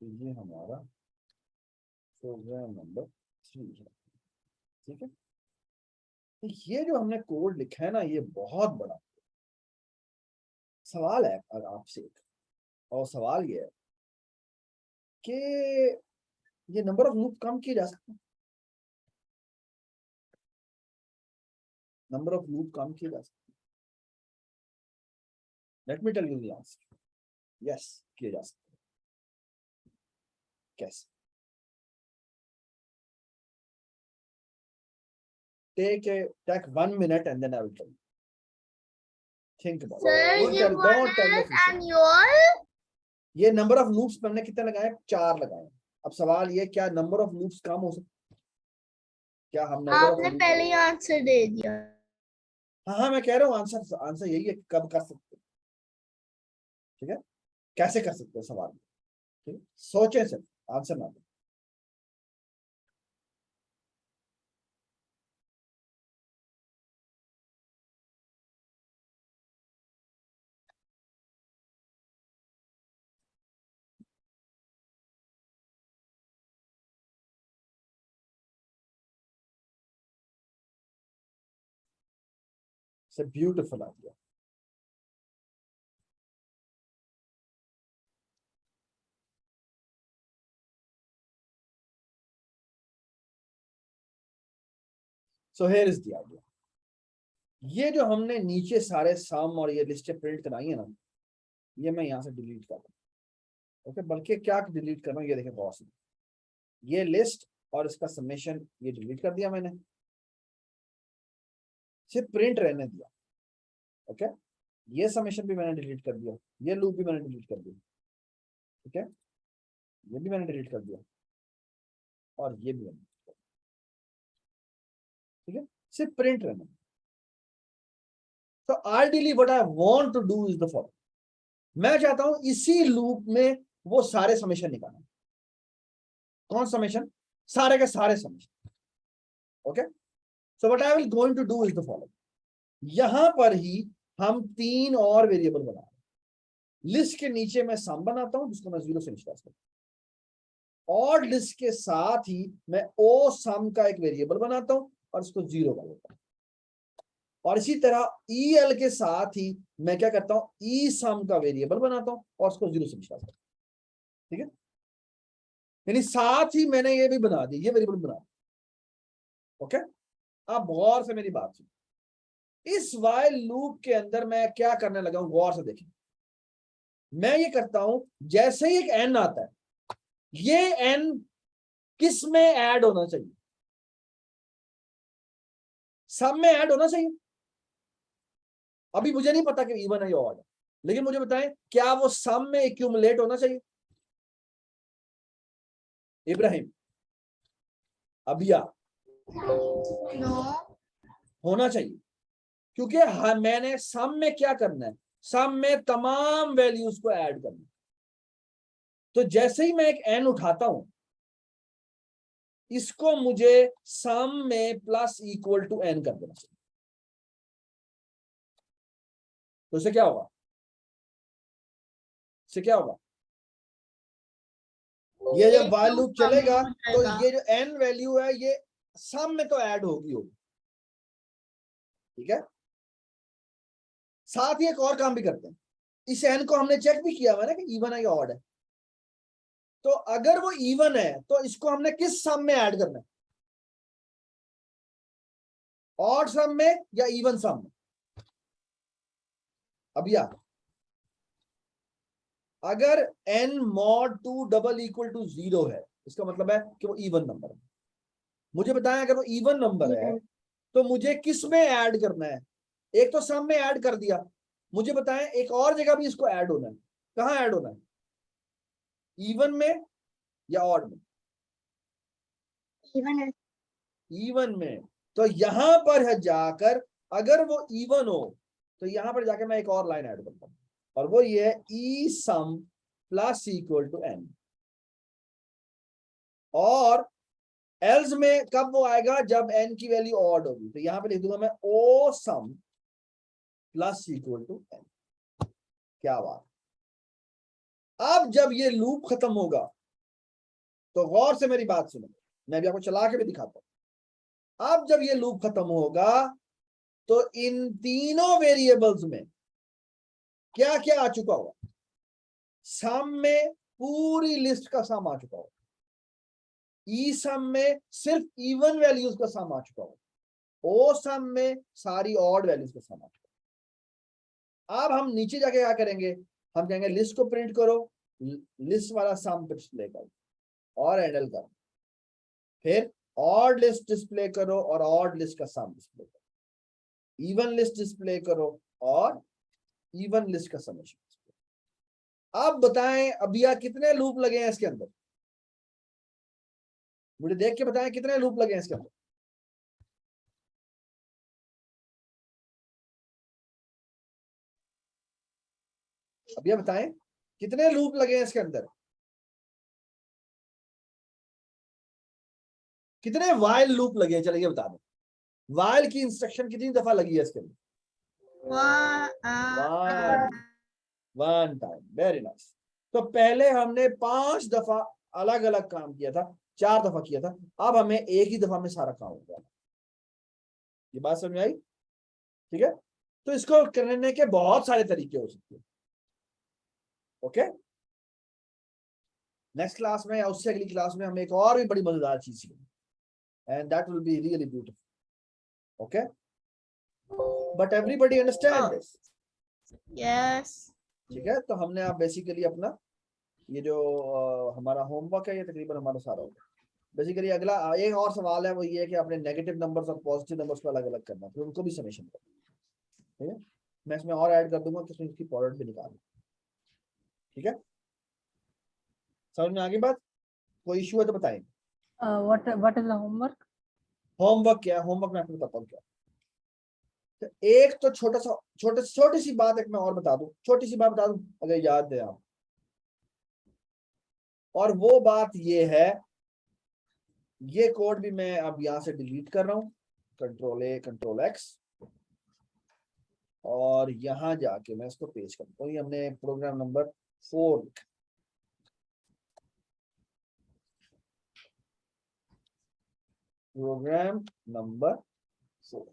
ये हमारा प्रोग्राम नंबर 3 है, ठीक है। तो ये जो हमने कोड लिखा है ना, ये बहुत बड़ा सवाल है आपसे, और सवाल ये है कि ये नंबर ऑफ लूप कम किए जा सकते हैं, नंबर ऑफ लूप कम किए जा सकते हैं। Let me tell you the answer. Yes, किए जा सकते हैं। कैसे? take 1 minute and then I will tell you. Think about Sir, it. Don't ये tell, one don't tell the minute future. and your ये नंबर ऑफ लूप्स हमने कितने लगाए? 4 लगाए। अब सवाल ये, क्या नंबर ऑफ लूप्स कम हो सकते? क्या हम नंबर आपने ऑफ पहले ही आंसर दे दिया। हाँ मैं कह रहा हूँ आंसर यही है, कब कर सकते हैं। ठीक है, कैसे कर सकते हैं सवाल। ठीक है, सोचें सिर्फ, आंसर ना दें। It's a beautiful idea. So here is the idea. ये जो हमने नीचे सारे सम और ये लिस्टें प्रिंट कराई है ना, ये मैं यहाँ से डिलीट कर दूँ। ओके, बल्कि क्या डिलीट कर रहा हूँ, ये देखें बहुत सी, ये लिस्ट और इसका समेशन ये डिलीट कर दिया मैंने, सिर्फ प्रिंट रहने दिया। ओके, ये समेशन भी मैंने डिलीट कर दिया, ये लूप भी मैंने डिलीट कर दिया। ठीक है, ये भी मैंने डिलीट कर दिया और ये भी मैंने डिलीट कर दिया। ठीक है, सिर्फ प्रिंट रहना। तो ideally what I want to do is the following. मैं चाहता हूं इसी लूप में वो सारे समेशन निकालना। कौन समेशन? सारे के सारे summation. Okay, so what I will going to do is the following. यहां पर ही हम 3 और वेरिएबल बना रहे हैं। लिस्ट के नीचे मैं सम बनाता हूं जिसको मैं 0 से इनिशियलाइज करता हूं, और लिस्ट के साथ ही मैं ओ सम का एक वेरिएबल बनाता हूं और इसको 0 कर देता हूं। और इसी तरह ई एल के साथ ही मैं क्या करता हूं, ई सम का वेरिएबल बनाता हूं और उसको 0 से इनिशियलाइज करता हूं। ठीक है, यानी साथ ही मैंने ये भी बना दी, ये वेरिएबल बना दिया। ओके, आप गौर से मेरी बात सुनिए। इस वाइल लूप के अंदर मैं क्या करने लगा हूं, गौर से देखें। मैं ये करता हूं, जैसे ही एक एन आता है, ये एन किस में ऐड होना चाहिए? सब में ऐड होना चाहिए। अभी मुझे नहीं पता कि इवन है या ऑड है, लेकिन मुझे बताएं, क्या वो सम में एक्यूमुलेट होना चाहिए? इब्राहिम, अबिया, नो, होना चाहिए। क्योंकि मैंने सम में क्या करना है, सम में तमाम वैल्यूज को ऐड करना है। तो जैसे ही मैं एक एन उठाता हूं, इसको मुझे सम में प्लस इक्वल टू एन कर देना चाहिए। तो इससे क्या होगा, इससे क्या होगा, ये जब वाइल लूप चलेगा तो ये जो एन वैल्यू है ये सम में तो ऐड होगी। ठीक है, साथ ही एक और काम भी करते हैं। इस एन को हमने चेक भी किया हुआ है ना कि इवन है या ऑड है। तो अगर वो इवन है तो इसको हमने किस सम में ऐड करना है, ऑड सम में या इवन सम में? अब यार, अगर n mod 2 double equal to 0 है, इसका मतलब है कि वो इवन नंबर है। मुझे बताएं, अगर वो इवन नंबर है तो मुझे किस में ऐड करना है? एक तो सम में ऐड कर दिया, मुझे बताएं एक और जगह भी इसको ऐड होना है। कहां ऐड होना है, इवन में या ऑड में? इवन है। इवन में। तो यहां पर है जाकर, अगर वो इवन हो तो यहां पर जाकर मैं एक और लाइन ऐड करता हूं, और वो ये है ई sum plus equal to N. और एल्स में कब वो आएगा, जब एन की वैल्यू ऑड होगी। तो यहां पे लिख दूंगा मैं ओ सम प्लस इक्वल टू एन। क्या बात। अब जब ये लूप खत्म होगा तो गौर से मेरी बात सुनो, मैं भी आपको चला के भी दिखाता हूं। अब जब ये लूप खत्म होगा तो इन तीनों वेरिएबल्स में क्या क्या आ चुका होगा, सम में पूरी लिस्ट का सम आ चुका होगा, ई सम में सिर्फ इवन वैल्यूज का सम आ चुका होगा, ओ सम में सारी ऑड वैल्यूज का सम आता है। अब हम नीचे जाके क्या करेंगे, हम कहेंगे लिस्ट को प्रिंट करो, लिस्ट वाला सम डिस्प्ले करो और हैंडल करो, फिर ऑड लिस्ट डिस्प्ले करो और ऑड लिस्ट का सम डिस्प्ले करो, इवन लिस्ट डिस्प्ले करो और इवन लिस्ट का समेशन डिस्प्ले। अब बताएं अबिया कितने लूप लगे हैं इसके अंदर, मुझे देख के बताएं कितने लूप लगे हैं इसके अंदर। अबिया बताएं कितने लूप लगे हैं इसके अंदर, कितने वाइल लूप लगे हैं, चलिए बता दो। वाइल की इंस्ट्रक्शन कितनी दफा लगी है इसके अंदर? One time. Very nice. तो पहले हमने 5 दफा अलग अलग काम किया था, 4 दफा किया था, अब हमें एक ही दफा में सारा काम हो गया। ये बात समझ आई? ठीक है, तो इसको करने के बहुत सारे तरीके हो सकते हैं। ओके, नेक्स्ट क्लास में या उससे अगली क्लास में हम एक और भी बड़ी मजेदार चीज सीखेंगे, and that will be really beautiful. Okay, but everybody understand this? Yes. ठीक है, तो हमने आप बेसिकली अपना ये जो हमारा होमवर्क है ये तकरीबन हमारा सारा होगा। बेसिकली अगला एक और सवाल है, वो ये है कि आपने नेगेटिव नंबर्स और पॉजिटिव नंबर्स को अलग अलग करना, फिर उनको भी समेशन करना। ठीक है, मैं इसमें और ऐड कर दूंगा कि इसमें इसकी प्रोडक्ट भी निकालना। ठीक है, समझ में आगे बात? कोई इशू है तो बताएं। What is the homework? Homework क्या है? होमवर्क मैं आपको बताता हूँ क्या। तो एक तो छोटी सी बात एक मैं और बता दूं, छोटी सी बात बता दूं अगर याद दे आप, और वो बात ये है, ये कोड भी मैं अब यहां से डिलीट कर रहा हूं, Ctrl+A Ctrl+X, और यहां जाके मैं इसको पेश करता हूं। ये हमने प्रोग्राम नंबर 4 लिखा, प्रोग्राम नंबर 4।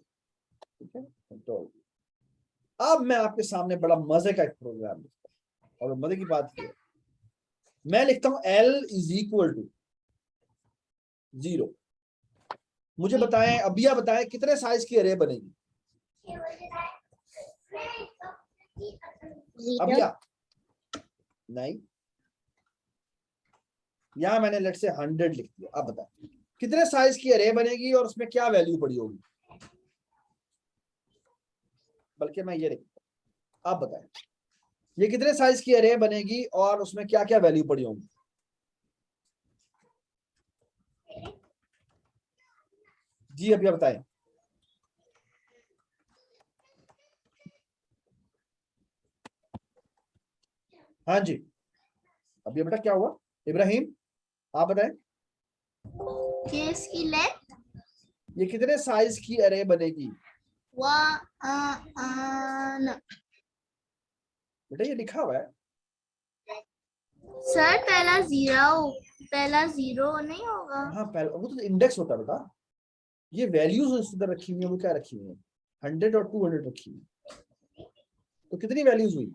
ठीक है, कंट्रोल। अब मैं आपके सामने बड़ा मजे का एक प्रोग्राम लिखता हूं, और मजे की बात ये है, मैं लिखता हूं L = 0। मुझे बताएं, अबिया बताएं कितने साइज की अरे बनेगी? अबिया नहीं, यहां मैंने लेट से 100 लिख दिया। अब बताएं कितने साइज की अरे बनेगी और उसमें क्या वैल्यू पड़ी होगी? बल्कि मैं ये लिखता हूं, आप बताएं ये कितने साइज की अरे बनेगी और उसमें क्या क्या वैल्यू पड़ी होगी? जी अभी बताएं। हाँ जी, अभी बेटा क्या हुआ? इब्राहिम आप बताएं केस की लेंथ ये कितने साइज की अरे बनेगी? बेटा ये लिखा हुआ है सर, पहला जीरो नहीं होगा। हाँ, पहले वो तो इंडेक्स होता है बेटा, ये वैल्यूज इस तरह रखी हुई है, वो क्या रखी हुई है? 100 और 200 रखी हुई है। तो कितनी वैल्यूज हुई?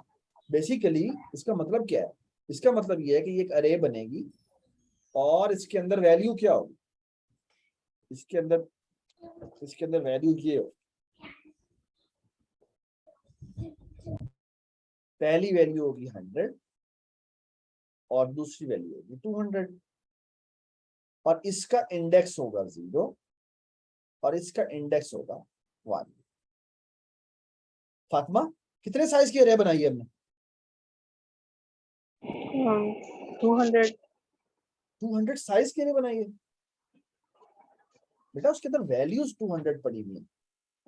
बेसिकली इसका मतलब क्या है? इसका मतलब ये है कि ये एक अरे बनेगी और इसके अंदर वैल्यू क्या होगी? इसके अंदर वैल्यू ये हो, पहली वैल्यू होगी 100 और दूसरी वैल्यू होगी 200, और इसका इंडेक्स होगा 0 और इसका इंडेक्स होगा 1। फातिमा कितने साइज की अरे बनाई है हमने? 200। 200 साइज की अरे बनाई है बेटा, उसके अंदर वैल्यूज 200 पड़ी हुई है,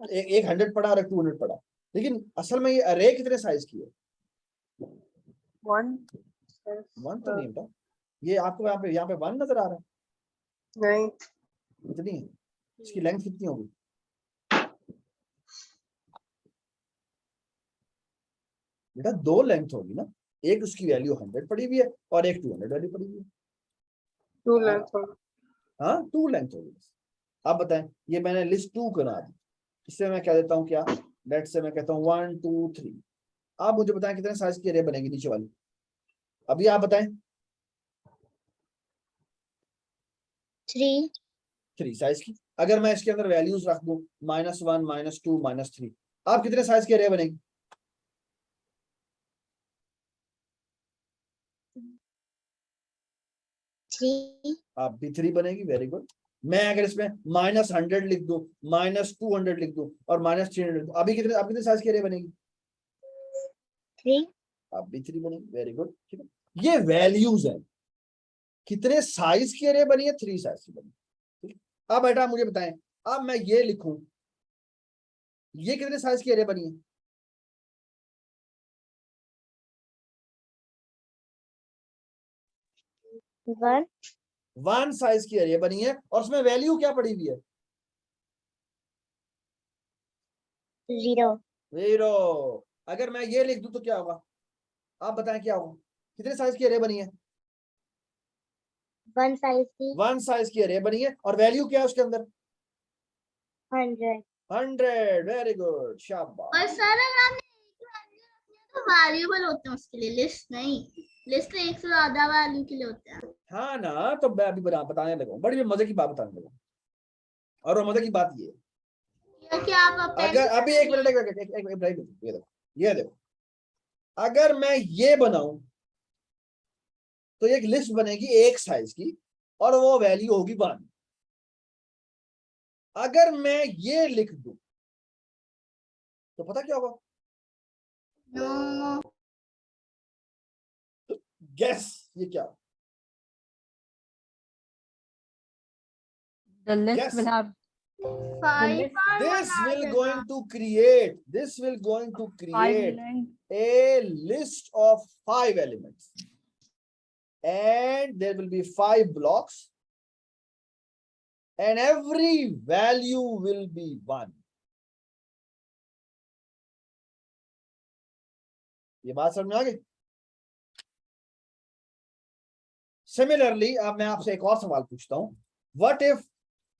एक 100 पड़ा और एक 200 पड़ा, लेकिन असल में ये अरे कितने साइज की है? 1 तो नहीं बेटा, ये आपको यहाँ पे 1 नजर आ रहा है? नहीं, कितनी है इसकी लेंथ? कितनी होगी बेटा? 2 लेंथ होगी ना, एक उसकी वैल्यू 100 पड़ी हुई है और एक 200 वैल्यू पड़ी हुई है। 2 लेंथ होगा। हाँ 2 लेंथ होगी। अब बताएं, ये मैंने लिस्ट 2 बना दी, इससे मैं कह देता हूँ क्या, लेट से मैं कहता हूँ 1 2 3। आप मुझे बताएं कितने साइज की अरे बनेगी नीचे वाली? अभी आप बताएं। 3 3 साइज की। अगर मैं इसके अंदर वैल्यूज रख दूं -1 -2 -3, आप कितने साइज की अरे बनेगी? 3 आप भी 3 बनेगी। Very good. मैं अगर इसमें -100 लिख दूं, -200 लिख दूं और -300 लिख दूं, अभी कितने साइज की अरे बनेगी? 3 आप भी 3 बनेगी। Very good. ठीक है, ये वैल्यूज है। कितने साइज की अरे बनी है? 3 साइज की बनी। ठीक है, अब बेटा मुझे बताएं, अब मैं ये लिखूं, ये कितने साइज की अरे बनी है? 1 1 साइज की अरे बनी है और उसमें वैल्यू क्या पड़ी हुई है? 0 0। अगर मैं ये लिख दूं तो क्या होगा? आप बताएं क्या होगा? कितने साइज की अरे बनी है? 1 साइज की 1 साइज की अरे बनी है और वैल्यू क्या है उसके अंदर? 100 100। वेरी गुड, शाबाश। और सर अगर आपने तो वैल्यूएबल होते हैं उसके लिए, लिस्ट नहीं। लिस्ट एक से ज्यादा वैल्यू के लिए होते हैं। हाँ ना, तो मैं अभी बताने लगा हूँ, बड़ी मजे की बात बताने लगा हूँ। और वो मजे की बात ये है, ये कि आप अगर अभी एक मिनट ये देखो, ये देखो, अगर मैं ये बनाऊं तो एक लिस्ट बनेगी 1 साइज की और वो वैल्यू होगी 1। अगर मैं ये लिख दूं तो पता क्या होगा? नो गेस, ये क्या? The list Yes. will have 5 This will going to create five lines. a list of 5 elements, and there will be 5 blocks, and every value will be 1. ये बात समझ में आ गई? सिमिलरली अब मैं आपसे एक और सवाल पूछता हूं, व्हाट इफ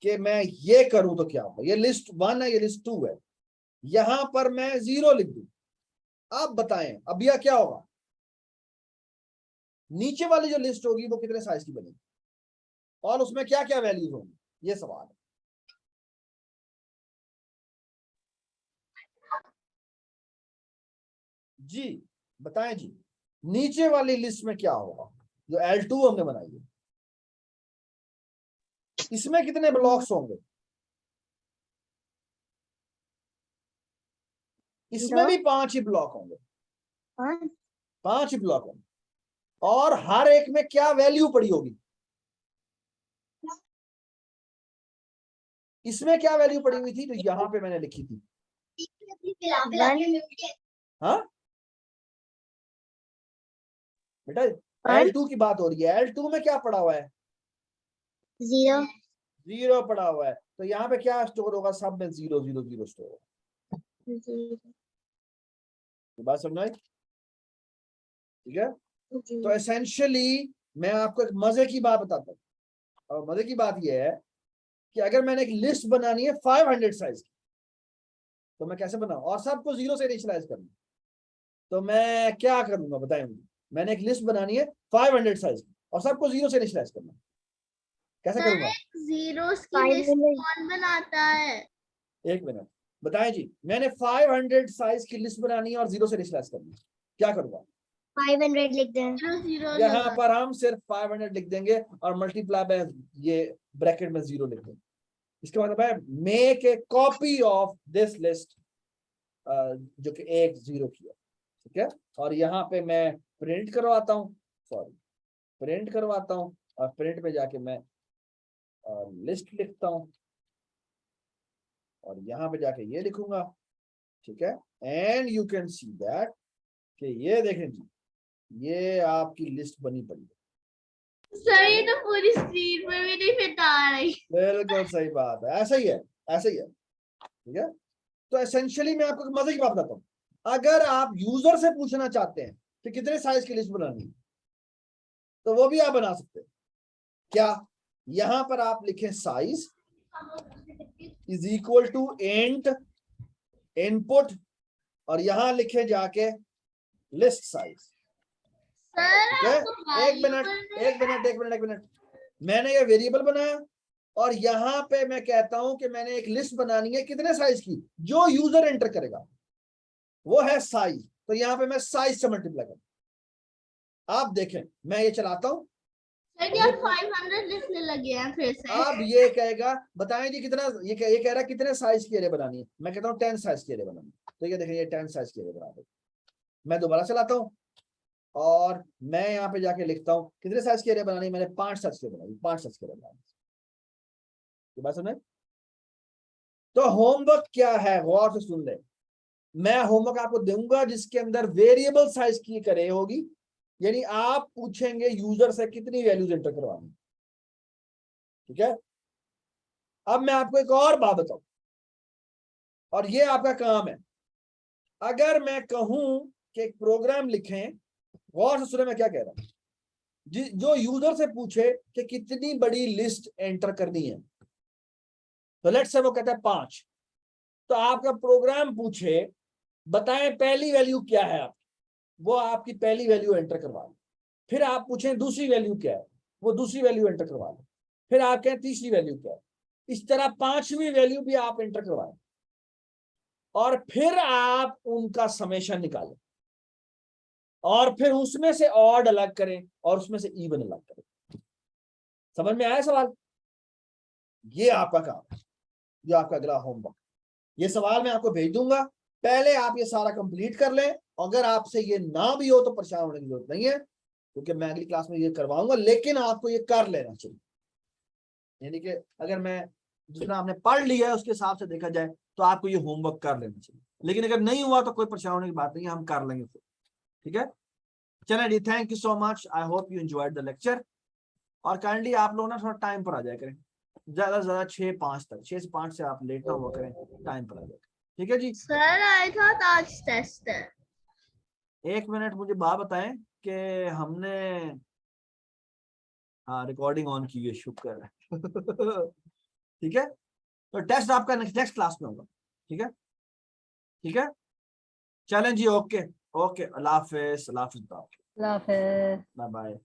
कि मैं ये करूं तो क्या होगा? ये लिस्ट 1 है, ये लिस्ट 2 है, यहां पर मैं 0 लिख दूं, आप बताएं अब यह क्या होगा? नीचे वाली जो लिस्ट होगी वो कितने साइज की बनेगी और उसमें क्या क्या वैल्यूज होंगी? ये सवाल है। जी बताएं जी, नीचे वाली लिस्ट में क्या होगा जो L2 हमने बनाई है? इसमें कितने ब्लॉक्स होंगे? इसमें भी 5 ही ब्लॉक होंगे। 5 ही ब्लॉक होंगे और हर एक में क्या वैल्यू पड़ी होगी? इसमें क्या वैल्यू पड़ी हुई थी जो यहां पे मैंने लिखी थी? हाँ बेटा, L2 की बात हो रही है। L2 में क्या पड़ा हुआ है? 0 0 पड़ा हुआ है, तो यहाँ पे क्या स्टोर होगा? सब में 0 0 0 स्टोर होगा। ये बात समझ आई? ठीक है, तो एसेंशियली मैं आपको एक मजे की बात बताता हूँ, और मजे की बात यह है कि अगर मैंने एक लिस्ट बनानी है 500 साइज की, तो मैं कैसे बनाऊं? और सबको 0 से इनिशियलाइज करना, तो मैं क्या करूंगा बताएं मुझे? मैंने एक लिस्ट बनानी है 500 साइज की और सबको 0 से इनिशियलाइज करना, कैसे करूंगा? जीरोस की लिस्ट कौन बनाता है? एक मिनट बताएं जी, मैंने 500 साइज की लिस्ट बनानी है और 0 से इनिशियलाइज करनी है, क्या करूंगा? 500 लिख दें। यहाँ पर हम सिर्फ 500 लिख देंगे और मल्टीप्लाई बाय ये ब्रैकेट में 0 लिख देंगे। इसके मतलब है make a copy of this list, जो कि 1 0 की है। ठीक है, और यहाँ पे मैं प्रिंट करवाता हूँ, और प्रिंट में जाके मैं लिस्ट लिखता हूँ और यहाँ पे जाके ये लिखूंगा। ठीक है, and you can see that कि ये देखें जी, ये आपकी लिस्ट बनी पड़ी है। सर ये तो पूरी स्क्रीन पे भी नहीं फिट आ रही। बिल्कुल सही बात है, ऐसा ही है, ऐसा ही है। ठीक है, तो एसेंशियली मैं आपको मजे की बात बताता हूँ, अगर आप यूजर से पूछना चाहते हैं कि कितने साइज की लिस्ट बनानी है, तो वो भी आप बना सकते हैं। क्या? यहां पर आप लिखें size is equal to int input और यहां लिखे जाके लिस्ट साइज। सर ठीक है, एक मिनट, मैंने ये वेरिएबल बनाया और यहाँ पे मैं कहता हूं कि मैंने एक लिस्ट बनानी है कितने साइज की, जो यूजर एंटर करेगा वो है साइज। तो यहाँ पे मैं साइज से मल्टीप्लाई करूँ। आप देखें मैं ये चलाता हूँ, सर यार 500 लिखने लगे हैं फिर से। अब ये कहेगा बताएं जी कितना, ये कह रहा है कितने साइज की एरे बनानी है। मैं कहता हूँ 10 साइज की एरे बनानी है। तो ये देखें ये 10 साइज की एरे बना दे। मैं दोबारा चलाता हूँ और मैं यहाँ पे जाके लिखता हूँ कितने साइज की एरे बनानी है। मैंने 5 साइज की बनाई, 5 साइज की एरे बनानी। ये बात सुने। तो होमवर्क क्या है गौर से सुन ले। मैं होमवर्क आपको दूंगा जिसके अंदर वेरिएबल साइज की करे होगी, यानी आप पूछेंगे यूजर से कितनी वैल्यूज एंटर करवानी, ठीक है। अब मैं आपको एक और बात बताऊं, और ये आपका काम है। अगर मैं कहूं कि एक प्रोग्राम लिखें, गौर से सुने मैं क्या कह रहा हूं, जो यूजर से पूछे कि कितनी बड़ी लिस्ट एंटर करनी है, तो लेट्स से वो कहता है 5। तो आपका प्रोग्राम पूछे बताएं पहली वैल्यू क्या है आपकी, वो आपकी पहली वैल्यू एंटर करवा लें। फिर आप पूछें दूसरी वैल्यू क्या है, वो दूसरी वैल्यू एंटर करवा लें। फिर आप कहें तीसरी वैल्यू क्या है। इस तरह 5वीं वैल्यू भी आप एंटर करवाएं और फिर आप उनका समेशन निकालें और फिर उसमें से ऑड अलग करें और उसमें से इवन अलग करें। समझ में आया सवाल? ये आपका काम है, ये आपका अगला होमवर्क। ये सवाल मैं आपको भेज दूंगा, पहले आप ये सारा कंप्लीट कर लें। अगर आपसे ये ना भी हो तो परेशान होने की जरूरत नहीं है, क्योंकि मैं अगली क्लास में ये करवाऊंगा, लेकिन आपको ये कर लेना चाहिए। यानी कि अगर मैं जितना आपने पढ़ लिया है उसके हिसाब से देखा जाए तो आपको ये होमवर्क कर लेना चाहिए। लेकिन अगर नहीं हुआ तो कोई परेशान होने की बात नहीं है, हम कर लेंगे फिर, ठीक है। चलें जी, thank you so much, I hope you enjoyed the lecture. और काइंडली आप लोग ना थोड़ा टाइम पर आ जाया करें, ज्यादा से ज्यादा 6-5 तक, 6 से 5 से आप लेट ना हुआ करें, टाइम पर आ जाए, ठीक है जी। सर आई थॉट आज टेस्ट है। 1 मिनट मुझे बात बताएं कि हमने, हाँ रिकॉर्डिंग ऑन की है, शुक्र है। ठीक है, तो टेस्ट आपका नेक्स्ट क्लास में होगा, ठीक है, ठीक है। चलें जी, ओके ओके, अल्लाह हाफिज, अल्लाह हाफिज, अल्लाह हाफिज। Bye bye.